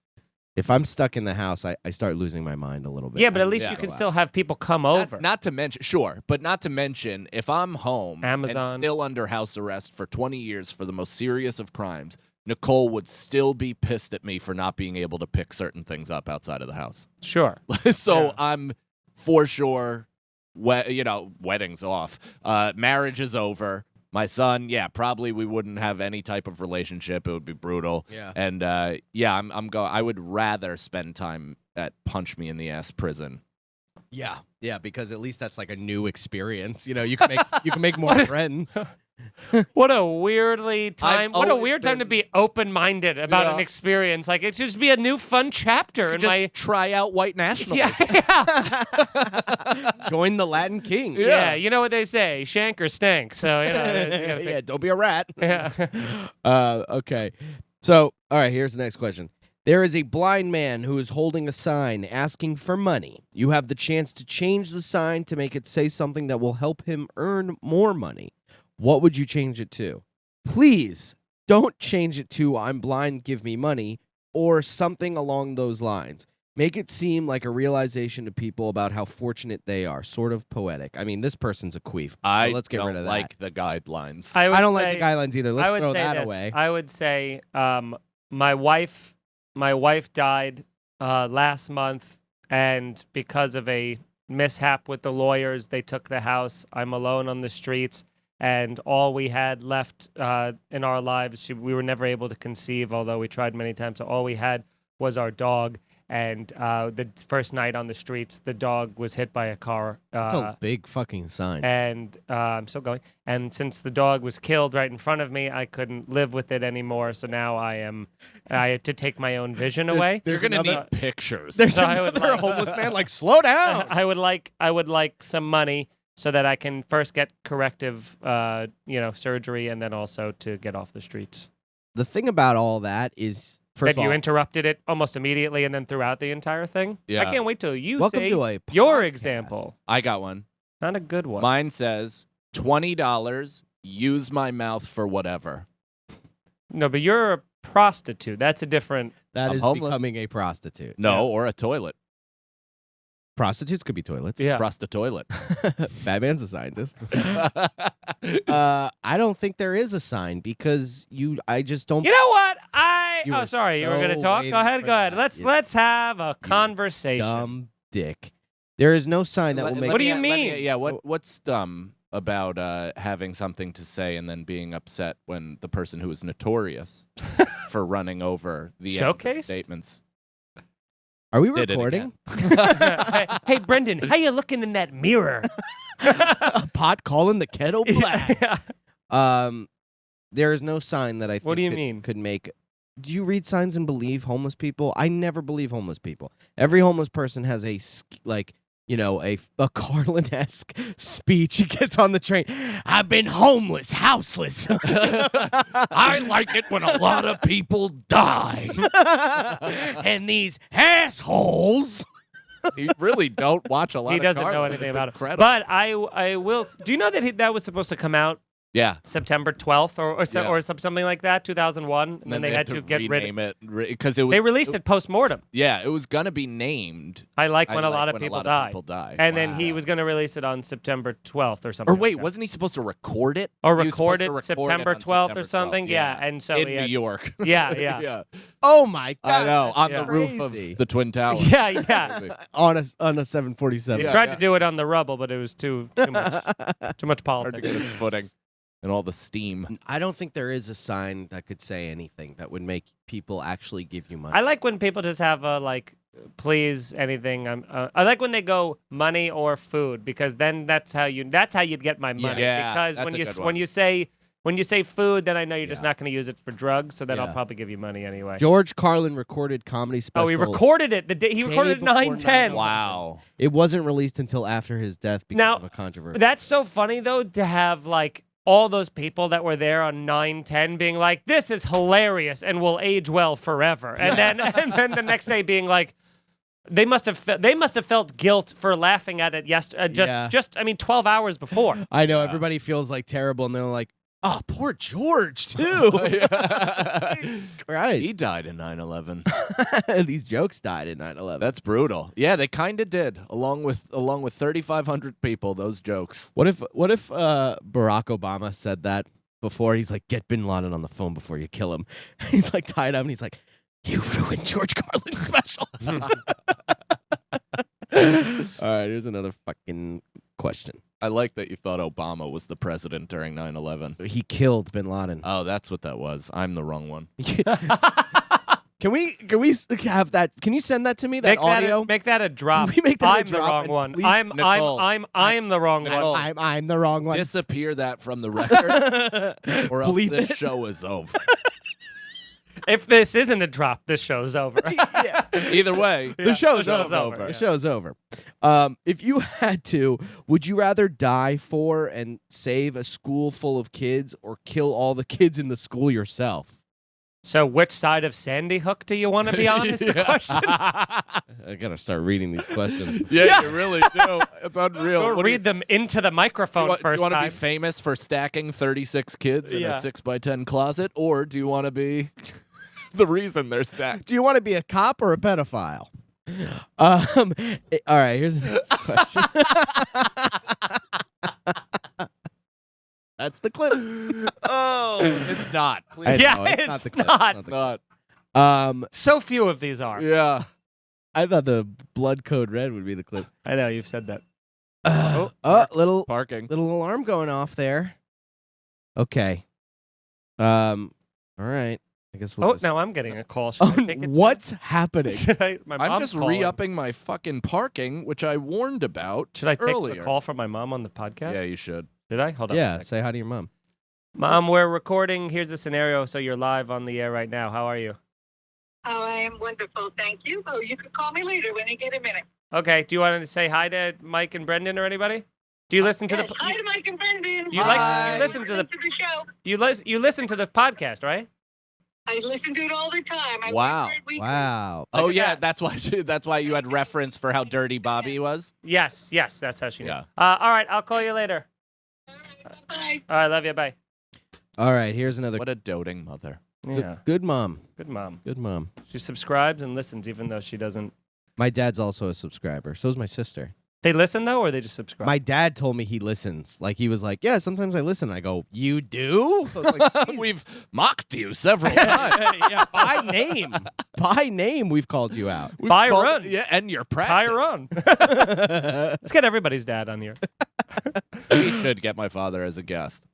If I'm stuck in the house, I start losing my mind a little bit. Yeah, but at I least just you go can out. still have people come over. Not to mention, sure, but not to mention, if I'm home Amazon. and still under house arrest for 20 years for the most serious of crimes, Nicole would still be pissed at me for not being able to pick certain things up outside of the house. Sure. So Yeah. I'm for sure, wedding's off. Marriage is over. My son, yeah, probably we wouldn't have any type of relationship. It would be brutal. Yeah. And I'm going. I would rather spend time at punch me in the ass prison. Yeah, yeah, because at least that's like a new experience. You know, you can make more friends. What a weirdly time. What a always weird time to been- be open-minded about an Yeah. experience. Like it should just be a new fun chapter in Just my. try out white nationalism. Yeah, Join the Latin King. yeah. You know what they say, shank or stank. So you know, you gotta Yeah, pick- don't be a rat. yeah. Okay. So, all right, here's the next question. There is a blind man who is holding a sign asking for money. You have the chance to change the sign to make it say something that will help him earn more money. What would you change it to? Please don't change it to "I'm blind, give me money" or something along those lines. Make it seem like a realization to people about how fortunate they are. Sort of poetic. I mean, this person's a queef, so let's get rid of that. I don't like the guidelines. I don't like the guidelines either. Let's throw that away. I would say my wife died last month, and because of a mishap with the lawyers, they took the house. I'm alone on the streets, and all we had left in our lives, we were never able to conceive, although we tried many times. So all we had was our dog. And the first night on the streets, the dog was hit by a car. That's a big fucking sign. And I'm still going. And since the dog was killed right in front of me, I couldn't live with it anymore. So now I had to take my own vision away. You're gonna need pictures. There's another homeless man. Like, slow down. I would like some money so that I can first get corrective, surgery, and then also to get off the streets. The thing about all that is. That you interrupted it almost immediately and then throughout the entire thing? Yeah. I can't wait till you Welcome say to your example. I got one. Not a good one. Mine says $20, use my mouth for whatever. No, but you're a prostitute. That's a different... That I'm is homeless. becoming a prostitute. No, or a toilet. Prostitutes could be toilets. Yeah. Prostitutoilet. Batman's a scientist. I don't think there is a sign because I just don't. You know what? You were sorry. You were going to so talk? waiting Go ahead. for Go ahead. that. Let's have a conversation. Dumb dick. There is no sign that will make. What do you mean? What's dumb about having something to say and then being upset when the person who is notorious for running over the ends of Showcased? statements? Are we Did it recording? Hey, Brendan, how you looking in that mirror? A pot calling the kettle black. Yeah. There is no sign that I think What do you mean? could make. Do you read signs and believe homeless people? I never believe homeless people. Every homeless person has a Carlin-esque speech. He gets on the train. I've been homeless, houseless. I like it when a lot of people die. And these assholes. You really don't watch a lot He of doesn't know Carlin. anything It's about incredible. it. But I will. Do you know that that was supposed to come out Yeah. September 12th or Yeah. something like that, 2001, and then they had to get rid of it because it was. They released it post-mortem. Yeah, it was gonna be named. I like when a lot of people die. And then he Wow. was going to release it on September 12th or something. Or like wait, that. wasn't he supposed to record it? Or He was supposed record to it record September on 12th or September something? 12th, Yeah. And so in he New had, York. Yeah. Oh my God. I know, on Yeah. the roof of Crazy. the Twin Towers. Yeah. On a 747. He Yeah. tried to do it on the rubble, but it was too much Hard to politics. get his footing and all the steam. I don't think there is a sign that could say anything that would make people actually give you money. I like when people just have a please anything. I like when they go money or food because then that's how you'd get my money. Yeah, because that's a good one. when you say food, then I know you're just Yeah. not going to use it for drugs. So then I'll Yeah. probably give you money anyway. George Carlin recorded comedy special. Oh, he recorded it the day he Came recorded before 9/10. 9/11. Wow. It wasn't released until after his death because Now, of a controversy. That's so funny though to have all those people that were there on 9/10 being like, "This is hilarious and will age well forever," and then the next day being like, they must have felt guilt for laughing at it Yeah. 12 hours before. I know everybody feels terrible, and they're like, "Oh, poor George too." Jesus Christ. He died in 9/11. These jokes died in 9/11. That's brutal. Yeah, they kind of did. Along with 3,500 people, those jokes. What if Barack Obama said that before? He's like, "Get Bin Laden on the phone before you kill him." He's tied up, and he's like, "You ruined George Carlin's special." All right, here's another fucking question. I like that you thought Obama was the president during 9/11. He killed Bin Laden. Oh, that's what that was. I'm the wrong one. Can we have that? Can you send that to me? That audio. Make that a drop. Can we make that a I'm the drop wrong and one. please- Nicole. I'm the wrong Nicole. one. I'm the wrong one. Disappear that from the record, or else Bleep this it. show is over. If this isn't a drop, this show's over. Yeah. Either way, The show's show's over. over. The show's over. If you had to, would you rather die for and save a school full of kids or kill all the kids in the school yourself? So which side of Sandy Hook do you want to be on is the question? I gotta start reading these questions. Yeah, you really do. It's unreal. Or read them into the microphone do first you want to time. be famous for stacking 36 kids in a 6x10 closet, or do you want to be the reason they're stacked? Do you want to be a cop or a pedophile? All right, here's the next question. That's the clip. Oh, it's not. Please. I Yeah, know, it's not the clip. not. It's not. So few of these are. Yeah. I thought the blood code red would be the clip. I know, you've said that. Little Parking. alarm going off there. Okay. All right. I guess we'll. Oh, just... now I'm getting a call. Should I take it? What's happening? My I'm mom's just calling. re-upping my fucking parking, which I warned about. Should I take earlier. the call from my mom on the podcast? Yeah, you should. Did I? Hold on. Yeah. A second. Say hi to your mom. Mom, we're recording. Here's the scenario. So you're live on the air right now. How are you? Oh, I am wonderful. Thank you. Oh, you can call me later when you get a minute. Okay. Do you want to say hi to Mike and Brendan or anybody? Do you listen to Yes. the? Hi to Mike and Brendan. You listen to the show. you listen to the podcast, right? I listen to it all the time. I Wow. work for it weekly. Wow. Oh at yeah, that. that's why you had reference for how dirty Bobby was. Yes. That's how she knew. Yeah. All right. I'll call you later. All right, bye. All right. Love you. Bye. All right. Here's another. What a doting mother. Yeah. Good mom. Good mom. Good mom. She subscribes and listens, even though she doesn't. My dad's also a subscriber. So is my sister. They listen though, or they just subscribe. My dad told me he listens. Like he was like, yeah, sometimes I listen. I go, you do? I was like, "Jeez." We've mocked you several times. Yeah, by name. By name, we've called you out. We've Byron. Yeah, and your practice. Tyron. Let's get everybody's dad on here. We should get my father as a guest.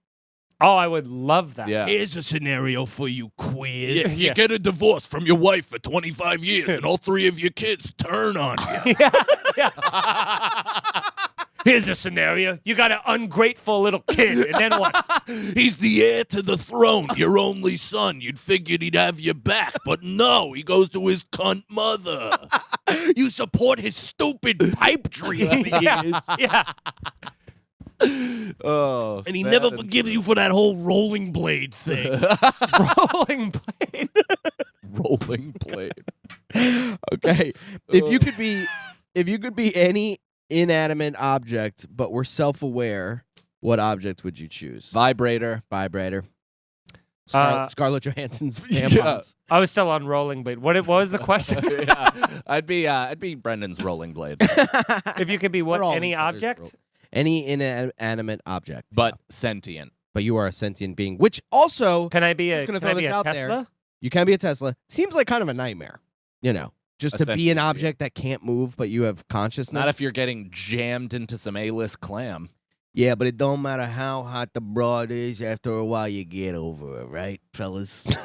Oh, I would love that. Yeah. Here's a scenario for you, quiz. Yeah. get a divorce from your wife for 25 years, and all three of your kids turn on you. Here's the scenario. You got an ungrateful little kid, and then what? He's the heir to the throne, your only son. You'd figured he'd have your back, but no, he goes to his cunt mother. You support his stupid pipe dream. Yeah. Oh, And he never forgives you for that whole rolling blade thing. Rolling blade. rolling blade. Okay. If you could be any inanimate object but were self-aware, what object would you choose? Vibrator. Vibrator. Uh, Scarlett Johansson's Yeah. tampons. I was still on rolling blade. What was the question? Yeah, I'd be Brendan's rolling blade, If you could be what? We're all Any each other's object? Any inanimate object. but sentient. But you are a sentient being, which also Can I be a, Just gonna can I throw be this a out there. Tesla? you can be a Tesla. Seems like kind of a nightmare, just A to be sentient an being. object that can't move, but you have consciousness. Not if you're getting jammed into some A-list clam. Yeah, but it don't matter how hot the broad is. After a while, you get over it, right, fellas?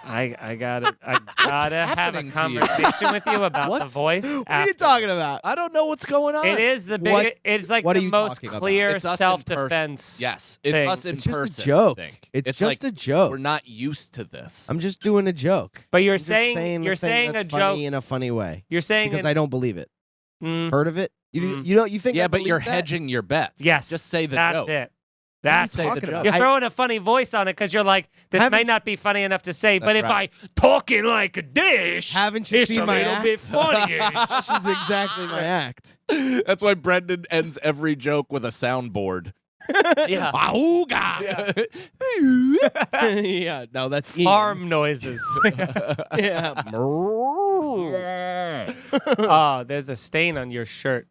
I gotta have a happening to you? conversation with you about the What's- voice. What are you after. talking about? I don't know what's going on. It is the What- big. It's like what are the you most talking about? clear It's us in self-defense. Yes, it's thing. us in It's just a person. joke. I think. It's just like a joke. we're not used to this. I'm just doing a joke. But you're I'm just saying you're the thing saying a that's joke. funny in a funny way You're saying because an- I don't believe it. Mm, Heard of it? You think? yeah, I but believe you're that? hedging your bets. yes. Just say the that's joke. it. What are you That's say the talking joke. about? You're I- throwing a funny voice on it because you're like, this Haven't- may not be funny enough to say, but That's if right. I talking like a dish, Haven't you it's seen a my little act? bit funny. This is exactly my act. That's why Brendan ends every joke with a soundboard. Yeah. Auga! Yeah, no, that's Ian. Farm noises. Yeah. Oh, there's a stain on your shirt.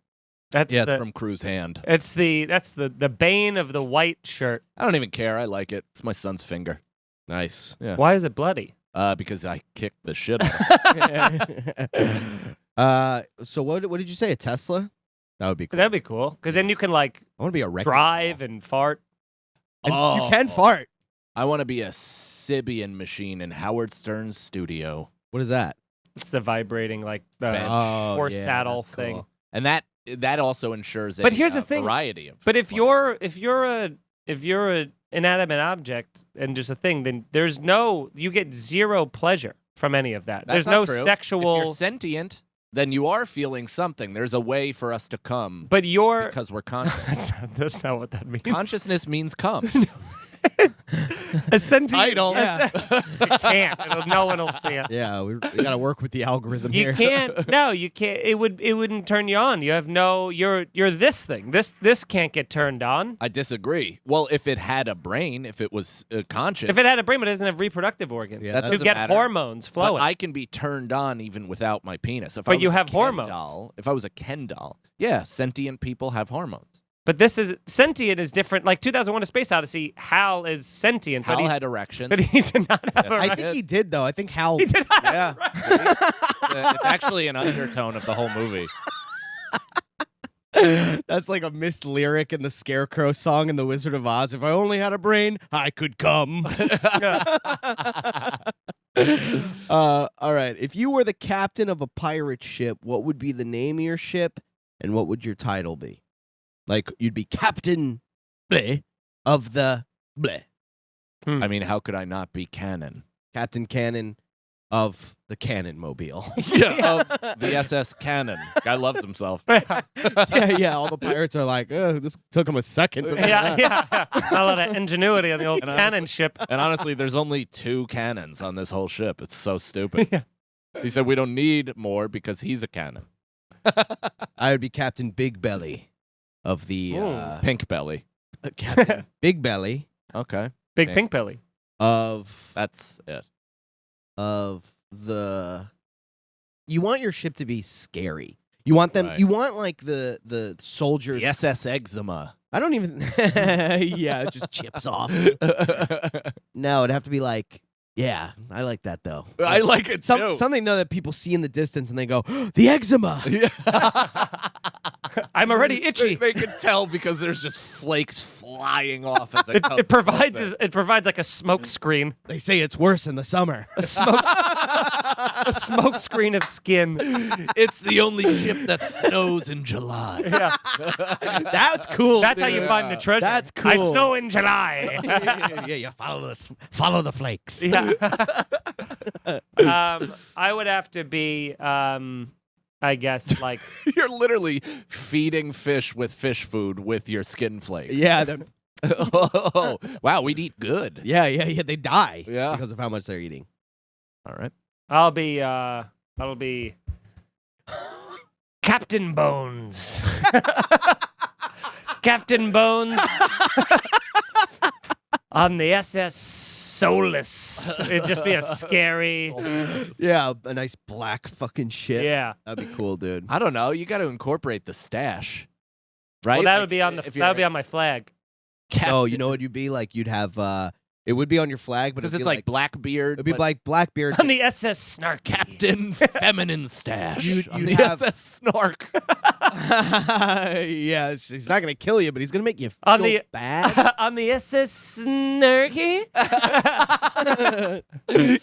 That's Yeah, the it's from Crew's hand. that's the bane of the white shirt. I don't even care. I like it. It's my son's finger. Nice. Yeah. Why is it bloody? Because I kicked the shit out of it. So what did you say? A Tesla? That would be cool. That'd be cool because then you can like I want to be a wrecking drive ball. and fart. And Oh. you can fart. I want to be a Sibian machine in Howard Stern's studio. What is that? It's the vibrating like Bench. horse yeah, saddle that's thing. cool. And that also ensures a But here's the thing. variety of. But if fun. you're a inanimate object and just a thing, then you get zero pleasure from any of that. That's There's no not true. If sexual. you're sentient, then you are feeling something. There's a way for us to come But you're because we're conscious. that's not what that means. Consciousness means come. A sentient title. Yeah. You can't. No one will see it. Yeah, we got to work with the algorithm You here. can't. No, you can't. It wouldn't turn you on. You have no. You're this thing. This can't get turned on. I disagree. Well, if it had a brain, if it was conscious, If it had a brain, but it doesn't have reproductive organs Yeah, that to doesn't get matter. hormones but flowing. I can be turned on even without my penis. If But I was you a have Ken hormones. doll, if I was a Ken doll, yeah, sentient people have hormones. But this is sentient is different. Like 2001: A Space Odyssey, Hal is sentient, Hal but had erections. but he did not have Yes, a. I think he did though. I think Hal. He did not. Yeah. It's actually an undertone of the whole movie. That's like a missed lyric in the Scarecrow song in The Wizard of Oz. If I only had a brain, I could come. All right. If you were the captain of a pirate ship, what would be the name of your ship, and what would your title be? Like you'd be Captain Bleh of the Bleh, I mean, how could I not be canon? Captain Cannon of the Cannon Mobile. Yeah, of the SS Cannon. Guy loves himself. yeah. All the pirates are like, oh, this took him a second. To Yeah. A lot of ingenuity on the old And cannon ship. And honestly, there's only 2 cannons on this whole ship. It's so stupid. Yeah. He said we don't need more because he's a cannon. I would be Captain Big Belly of the Pink belly. Captain Big Belly Okay. Big Pink. pink belly. of That's it. the. You want your ship to be scary. You want them. Right. You want like the soldiers. The SS Eczema. I don't even. Yeah, it just chips off. No, it'd have to be like. Yeah, I like that though. I like it too. Something though that people see in the distance and they go, the eczema. I'm already itchy. They can tell because there's just flakes flying off as it comes. It provides closer. it provides like a smoke screen. They say it's worse in the summer. A smoke screen of skin. It's the only ship that snows in July. Yeah. That's cool. That's how dude. you find the treasure. That's I cool. snow in July. Yeah, you follow the flakes. Yeah. I would have to be, I guess, like You're literally feeding fish with fish food with your skin flakes. Yeah, Oh, wow, we'd eat good. yeah. They die Yeah. because of how much they're eating. All right. I'll be Captain Bones. Captain Bones on the SS Soulless. It'd just be a scary. Yeah, a nice black fucking ship. Yeah. That'd be cool, dude. I don't know. You got to incorporate the stash, right? Well, that Like, would be on if that you're would be on my flag. Oh, you know what you'd be like? You'd have it would be on your flag, but because it'd it's be like Blackbeard. it'd be but like Blackbeard. On the SS Snarky. Captain Feminine Stash. You'd on the have- SS Snark. Yeah, he's not gonna kill you, but he's gonna make you feel On the- bad. On the SS Snarky.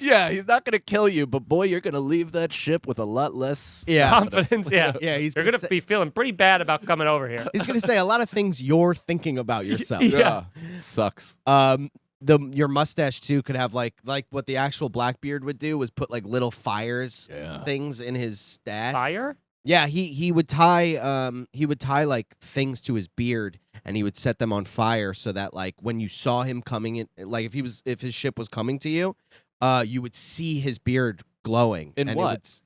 Yeah, he's not gonna kill you, but boy, you're gonna leave that ship with a lot less. Yeah, Confidence, yeah. yeah. He's You're gonna gonna be feeling pretty bad about coming over here. he's gonna say a lot of things you're thinking about yourself. Yeah. Sucks. Your mustache too could have like what the actual Blackbeard would do was put like little fires Yeah. things in his stash. Fire? Yeah, he would tie like things to his beard and he would set them on fire so that like when you saw him coming in, like if his ship was coming to you, you would see his beard glowing. In and what?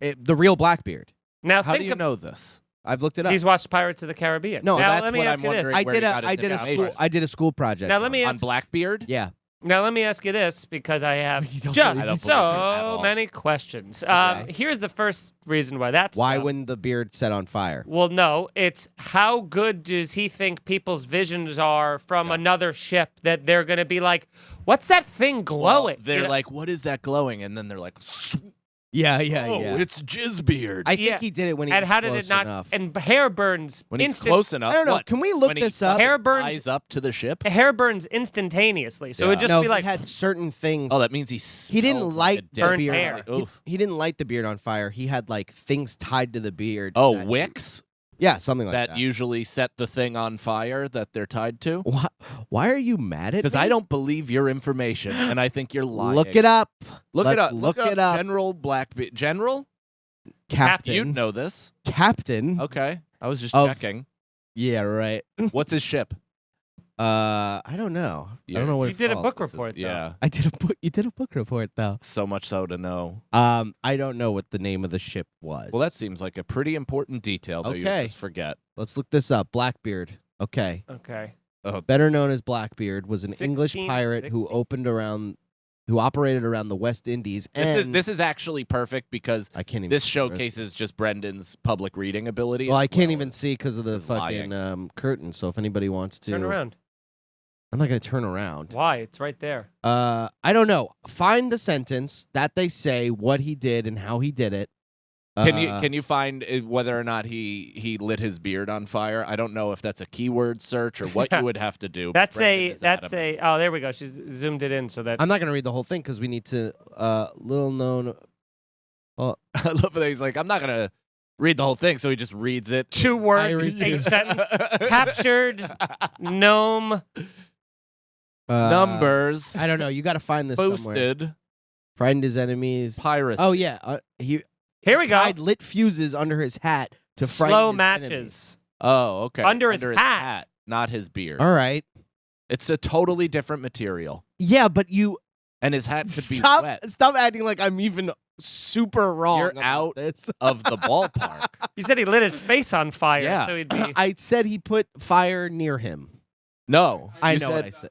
The real Blackbeard. Now How think do you of, know this? I've looked it up. he's watched Pirates of the Caribbean. No, now that's let me what ask I'm you this. wondering. I where did he a got I his did a information. school I did a school project. Now let me On ask Blackbeard? Yeah. Now let me ask you this because I have You don't just I don't believe it at so all. many questions. Okay. Here's the first reason why that's Why dumb. when the beard set on fire? Well, no, it's how good does he think people's visions are from another ship that they're going to be like, what's that thing glowing? They're You know? like, what is that glowing? And then they're like, Yeah, it's Jizzbeard. I think Yeah. he did it when he and was how did close it not? enough. And hair burns when he's instant. close enough. I don't know. What? Can we look When he this up? Hair burns. ties up to the ship? Hair burns instantaneously, so it would Yeah. just no, be like he had certain things. Oh, that means he didn't smells light like a the dead burnt beard. hair. body. He, Oof. he didn't light the beard on fire. He had like things tied to the beard. Oh, that- wicks Yeah, something like that that. usually set the thing on fire that they're tied to? Why are you mad at me? Because I don't believe your information, and I think you're lying. Look it up. Look Let's it up. Look it up. General Blackbeard. General? Captain. You'd know this. Captain. Okay. I was just Of- checking. Yeah, right. What's his ship? I don't know. I don't know what You it's did a called. book report, though. Yeah. I did a book. You did a book report though. So much so to know. I don't know what the name of the ship was. Well, that seems like a pretty important detail that you Okay. just forget. Let's look this up. Blackbeard. Okay. Okay. Better known as Blackbeard, was an English pirate who 1660? operated around the West Indies. And This is actually perfect because I can't even. this see the rest. showcases just Brendan's public reading ability. Well, as I can't well even as see because of the his fucking curtain. So if anybody wants to, Turn around. I'm not going to turn around. Why? It's right there. I don't know. Find the sentence that they say what he did and how he did it. Can you find whether or not he lit his beard on fire? I don't know if that's a keyword search or what you would have to do. That's Brendan is adamant. oh, there we go. She's zoomed it in so that I'm not going to read the whole thing because we need to. Little known. I love that he's like, I'm not gonna read the whole thing, so he just reads it. 2 words, read a too. sentence. Captured gnome. Numbers I don't know. You got to find this somewhere. boosted Find his enemies. piracy. Oh yeah, he Here we go. tied lit fuses under his hat to frighten Slow his matches. enemies. Oh, okay. Under his hat. not his beard. All right. It's a totally different material, Yeah, but you and his hat could be stop wet stop acting like I'm even super wrong. You're about out. this. of the ballpark. He said he lit his face on fire, Yeah. so he'd be. I said he put fire near him. No, I you know said, what I said.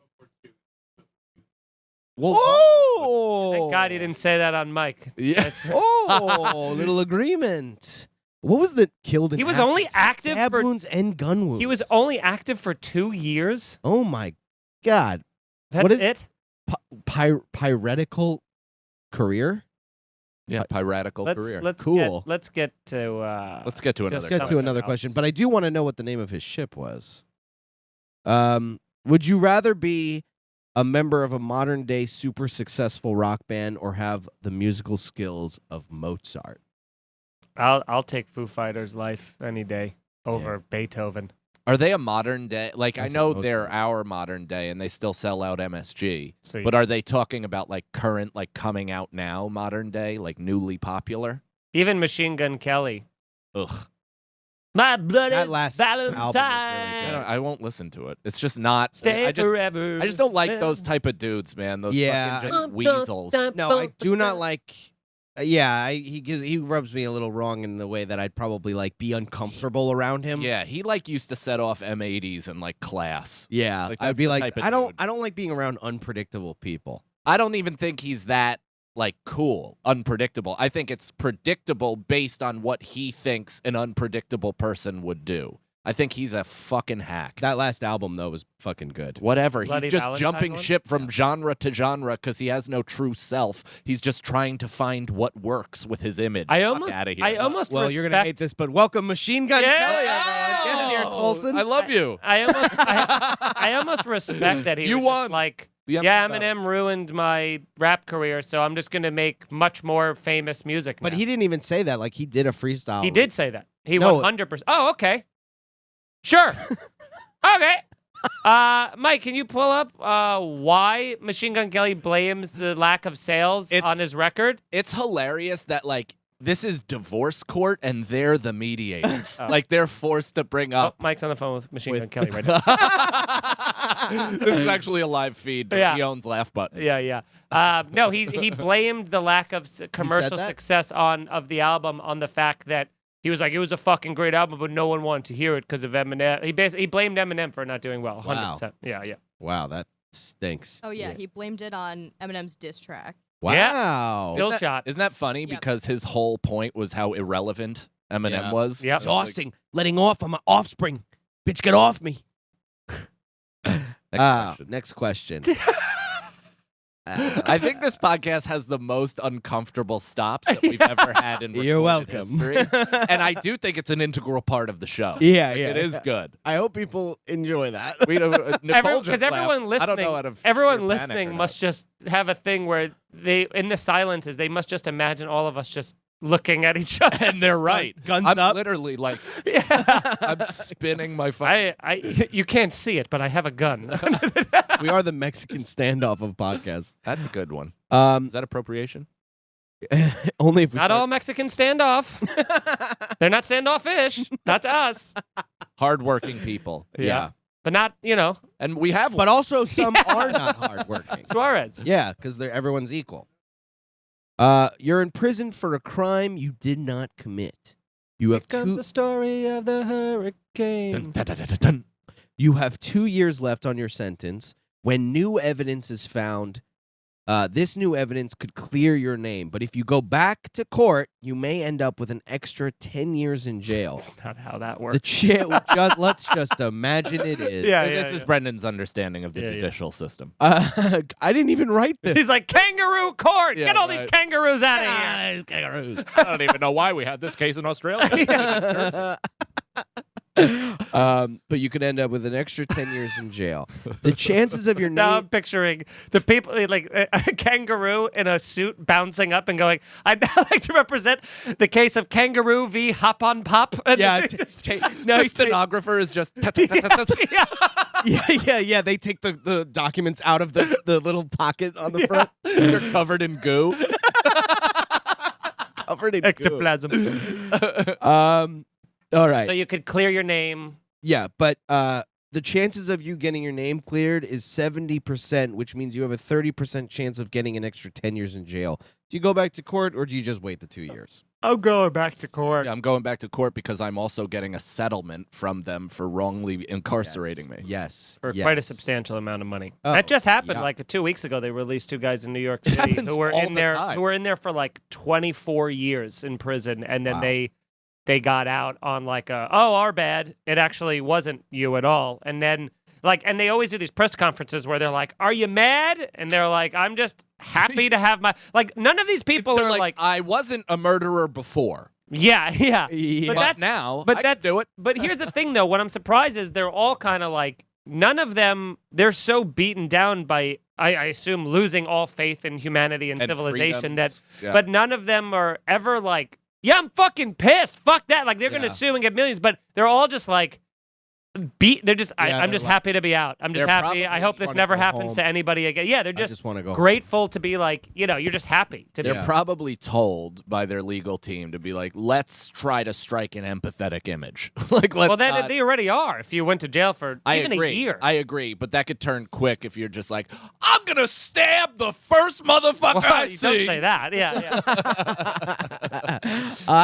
Well, Oh, Thank God he didn't say that on mic. yeah. That's- Oh, little agreement. What was the killed? In He was action? only active Stab for- wounds and gun wounds. He was only active for 2 years. Oh my God! That's What is- it. Piratical career. Yeah, piratical career. Cool. Let's get to. Let's get to another. Just Let's get to something another else. question, but I do want to know what the name of his ship was. Would you rather be a member of a modern day super successful rock band or have the musical skills of Mozart? I'll take Foo Fighters' life any day over Beethoven. Are they a modern day? Like, I That's know Mozart. they're our modern day and they still sell out MSG. So But are they talking about like current, like coming out now, modern day, like newly popular? even Machine Gun Kelly. Ugh. My bloody That last album was really Valentine. good. I won't listen to it. It's just not. Stay I just forever. I just don't like those type of dudes, man. Those Yeah. fucking just weasels. No, I do not like. He rubs me a little wrong in the way that I'd probably like be uncomfortable around him. Yeah, he like used to set off M80s in like class. Yeah, Like, I'd that's be the like, type of I don't dude. like being around unpredictable people. I don't even think he's that like cool, unpredictable. I think it's predictable based on what he thinks an unpredictable person would do. I think he's a fucking hack. That last album though was fucking good. Whatever. Bloody He's just Valentine jumping one? ship from genre to genre because he has no true self. He's just trying to find what works with his image. I Fuck almost, outta here. I almost Well, respect. you're gonna hate this, but welcome Machine Gun Yeah. Kelly, everyone. Get in here, Colson. I love you. I almost respect that he You was won. just like, The yeah, Eminem Eminem ruined my rap career, so I'm just gonna make much more famous music. But now. he didn't even say that. Like he did a freestyle. He did say that. He No. 100%. Oh, okay. Sure. Okay. Mike, can you pull up why Machine Gun Kelly blames the lack of sales It's- on his record? It's hilarious that like this is divorce court and they're the mediators. Oh. Like they're forced to bring Oh, up. Mike's on the phone with Machine With- Gun Kelly right now. This is actually a live feed. But Yeah. He owns Laugh Button. Yeah. No, he blamed the lack of commercial that? success of the album on the fact that he was like, it was a fucking great album, but no one wanted to hear it because of Eminem. He blamed Eminem for not doing well. 100%. Yeah. Wow, that stinks. Oh yeah, he blamed it on Eminem's diss track. Wow. Bill Isn't that- shot. Isn't that funny? Yep. Because his whole point was how irrelevant Eminem Yeah. was. Yep. Exhausting. Letting off on my offspring. Bitch, get off me. Next question. Next question. I think this podcast has the most uncomfortable stops that we've ever had in You're recorded welcome. history. And I do think it's an integral part of the show. Yeah, Like, yeah. It is good. I hope people enjoy that. We don't, Nicole just Because everyone laughed. I don't know listening, out of everyone sheer panic listening or must just have a thing where they, in the silences, they must just imagine all of us just looking at each other. not. And they're right. Guns I'm up. literally like, Yeah. I'm spinning my phone. You can't see it, but I have a gun. We are the Mexican standoff of podcasts. That's a good one. Is that appropriation? Only if we Not all Mexicans stand off. They're not standoffish. Not to us. Hardworking people. Yeah. but not, And we have But one. also some are not hardworking. Suarez. Yeah, because everyone's equal. You're in prison for a crime you did not commit. You have Comes the story of the hurricane. Dun, dun, dun, dun, dun. You have 2 years left on your sentence. When new evidence is found, this new evidence could clear your name. But if you go back to court, you may end up with an extra 10 years in jail. That's not how that The works. let's just imagine it is. Yeah, This is Brendan's understanding of the judicial system. I didn't even write this. He's like, kangaroo court. Yeah, Get all these right. kangaroos out of here. Kangaroos. I don't even know why we had this case in Australia. But you could end up with an extra 10 years in jail. The chances of your Now I'm name... picturing the people like a kangaroo in a suit bouncing up and going, I'd now like to represent the case of Kangaroo v. Hop on Pop. And Yeah, The stenographer is just. yeah. They take the documents out of the little pocket on the front. They're covered in goo. Covered in goo. Ectoplasm. All right. So you could clear your name. Yeah, but the chances of you getting your name cleared is 70%, which means you have a 30% chance of getting an extra 10 years in jail. Do you go back to court or do you just wait the 2 years? I'm going back to court. Yeah, I'm going back to court because I'm also getting a settlement from them for wrongly incarcerating me. Yes. For quite a substantial amount of money. Oh, That just happened yeah. like 2 weeks ago. They released 2 guys in New York City happens who were all in the there time. who were in there for like 24 years in prison, and then Wow. they got out on like our bad. It actually wasn't you at all. And then and they always do these press conferences where they're like, "Are you mad?" And they're like, "I'm just happy to have my none of these people They're are like, I wasn't a murderer before, yeah. Yeah. but now but I that's can do it. But here's the thing, though. What I'm surprised is they're all kind of like, none of them, they're so beaten down by, I assume, losing all faith in humanity and civilization freedoms. Yeah. but none of them are ever like, yeah, I'm fucking pissed. Fuck that. Like, they're going to Yeah. sue and get millions, but they're all just like, they're just, I'm they're just like- happy to be out. I'm just They're happy. I probably hope just this wanna never go happens home. to anybody again. Yeah, they're I just just want to go grateful to be like, you're just happy to be. They're probably told by their legal team to be like, let's try to strike an empathetic image. Like, let's Well, then not- they already are. If you went to jail for even agree. a year. I agree, but that could turn quick if you're just like, I'm gonna stab the first motherfucker I You see. don't say that. Yeah.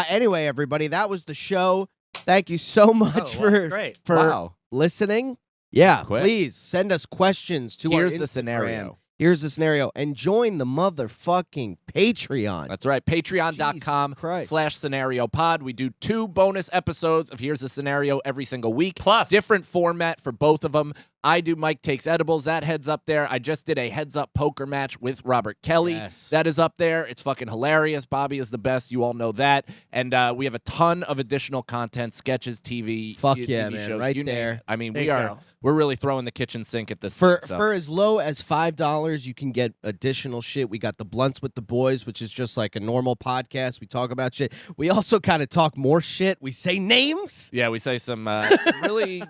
Anyway, everybody, that was the show. Thank you so much Great. for Wow. listening. Yeah, Quick. please send us questions to Here's our the Instagram. scenario. Here's the scenario. And join the motherfucking Patreon. That's right. Jesus Patreon.com/scenario pod. We do 2 bonus episodes of Here's the Scenario every single week. Plus. Different format for both of them. I do Mike Takes Edibles. That heads up there. I just did a heads up poker match with Robert Kelly. Yes. That is up there. It's fucking hilarious. Bobby is the best. You all know that. And we have a ton of additional content, sketches, TV, Fuck TV yeah, man. shows, Right you name there. it. I mean, There we you are go. we're really throwing the kitchen sink at this For thing, so. for as low as $5, you can get additional shit. We got the Blunts with the Boys, which is just like a normal podcast. We talk about shit. We also kind of talk more shit. We say names. Yeah, we say some really,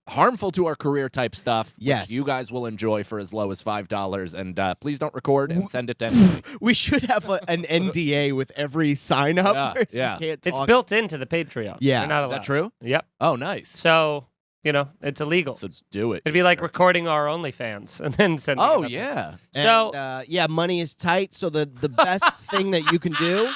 harmful to our career type stuff. Which Yes. you guys will enjoy for as low as $5. And please don't record and send it to anybody. We should have an NDA with every sign up. Yeah, so yeah. we can't It's talk. built into the Patreon. Yeah. You're not Is allowed. that true? Yep. Oh, nice. So, it's illegal. So do it. It'd be like recording our OnlyFans and then sending Oh, it up. yeah. So, And, yeah, money is tight. So the best thing that you can do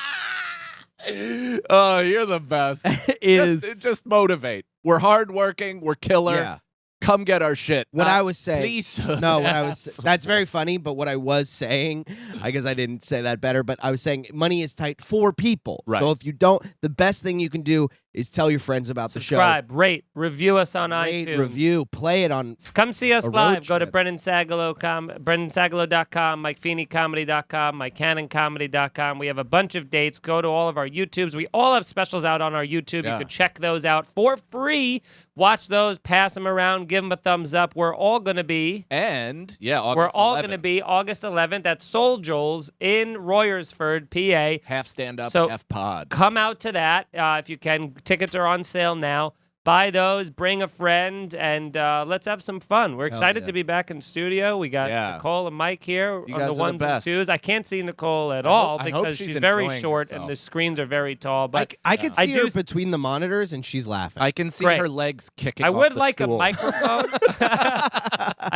Oh, you're the best. is just motivate. We're hardworking. We're killer. yeah. Come get our shit. What I was saying. Please. No, what I was that's very funny, but what I was saying, I guess I didn't say that better, but I was saying money is tight for people. Right. So if you don't, the best thing you can do is tell your friends about subscribe, rate, review us on the show. Rate, iTunes. review, play it on Come see us a road live. Go to trip. BrendanSagalow.com, MikeFeeneyComedy.com, MikeCannonComedy.com. We have a bunch of dates. Go to all of our YouTubes. We all have specials out on our YouTube. Yeah. You can check those out for free. Watch those, pass them around, give them a thumbs up. We're all going to be And, yeah, August We're all 11th. going to be August 11th at Soul Joel's in Royersford, PA. half stand up, So- half pod. Come out to that if you can. Tickets are on sale now. buy those, bring a friend, and let's have some fun. We're excited to be back in studio. We got Nicole and Mike here You on guys the are the ones and best. twos. I can't see Nicole at all I hope because she's she's very enjoying short herself. and the screens are very tall. But I could see her do between the monitors, and she's laughing. I can see Great. her legs kicking. I off would the like stool. a microphone.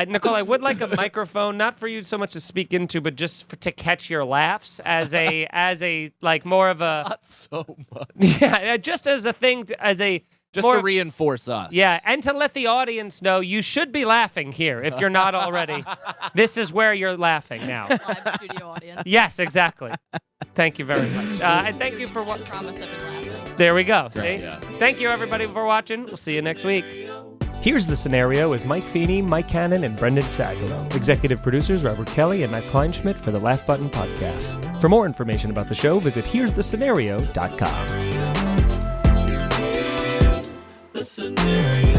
Nicole, I would like a microphone, not for you so much to speak into, but just to catch your laughs as a like more of a Not so much. yeah, just as a thing, Just more, to reinforce us. yeah, and to let the audience know you should be laughing here if you're not already. This is where you're laughing now. Live studio audience. Yes, exactly. Thank you very much, and thank you for I what. promise I've been laughing. There we go. See, yeah. Thank you everybody for watching. We'll see you next week. Here's the Scenario is Mike Feeney, Mike Cannon, and Brendan Sagalow. Executive producers Robert Kelly and Matt Kleinschmidt for the Laugh Button Podcast. For more information about the show, visit here'sthescenario.com. The scenario.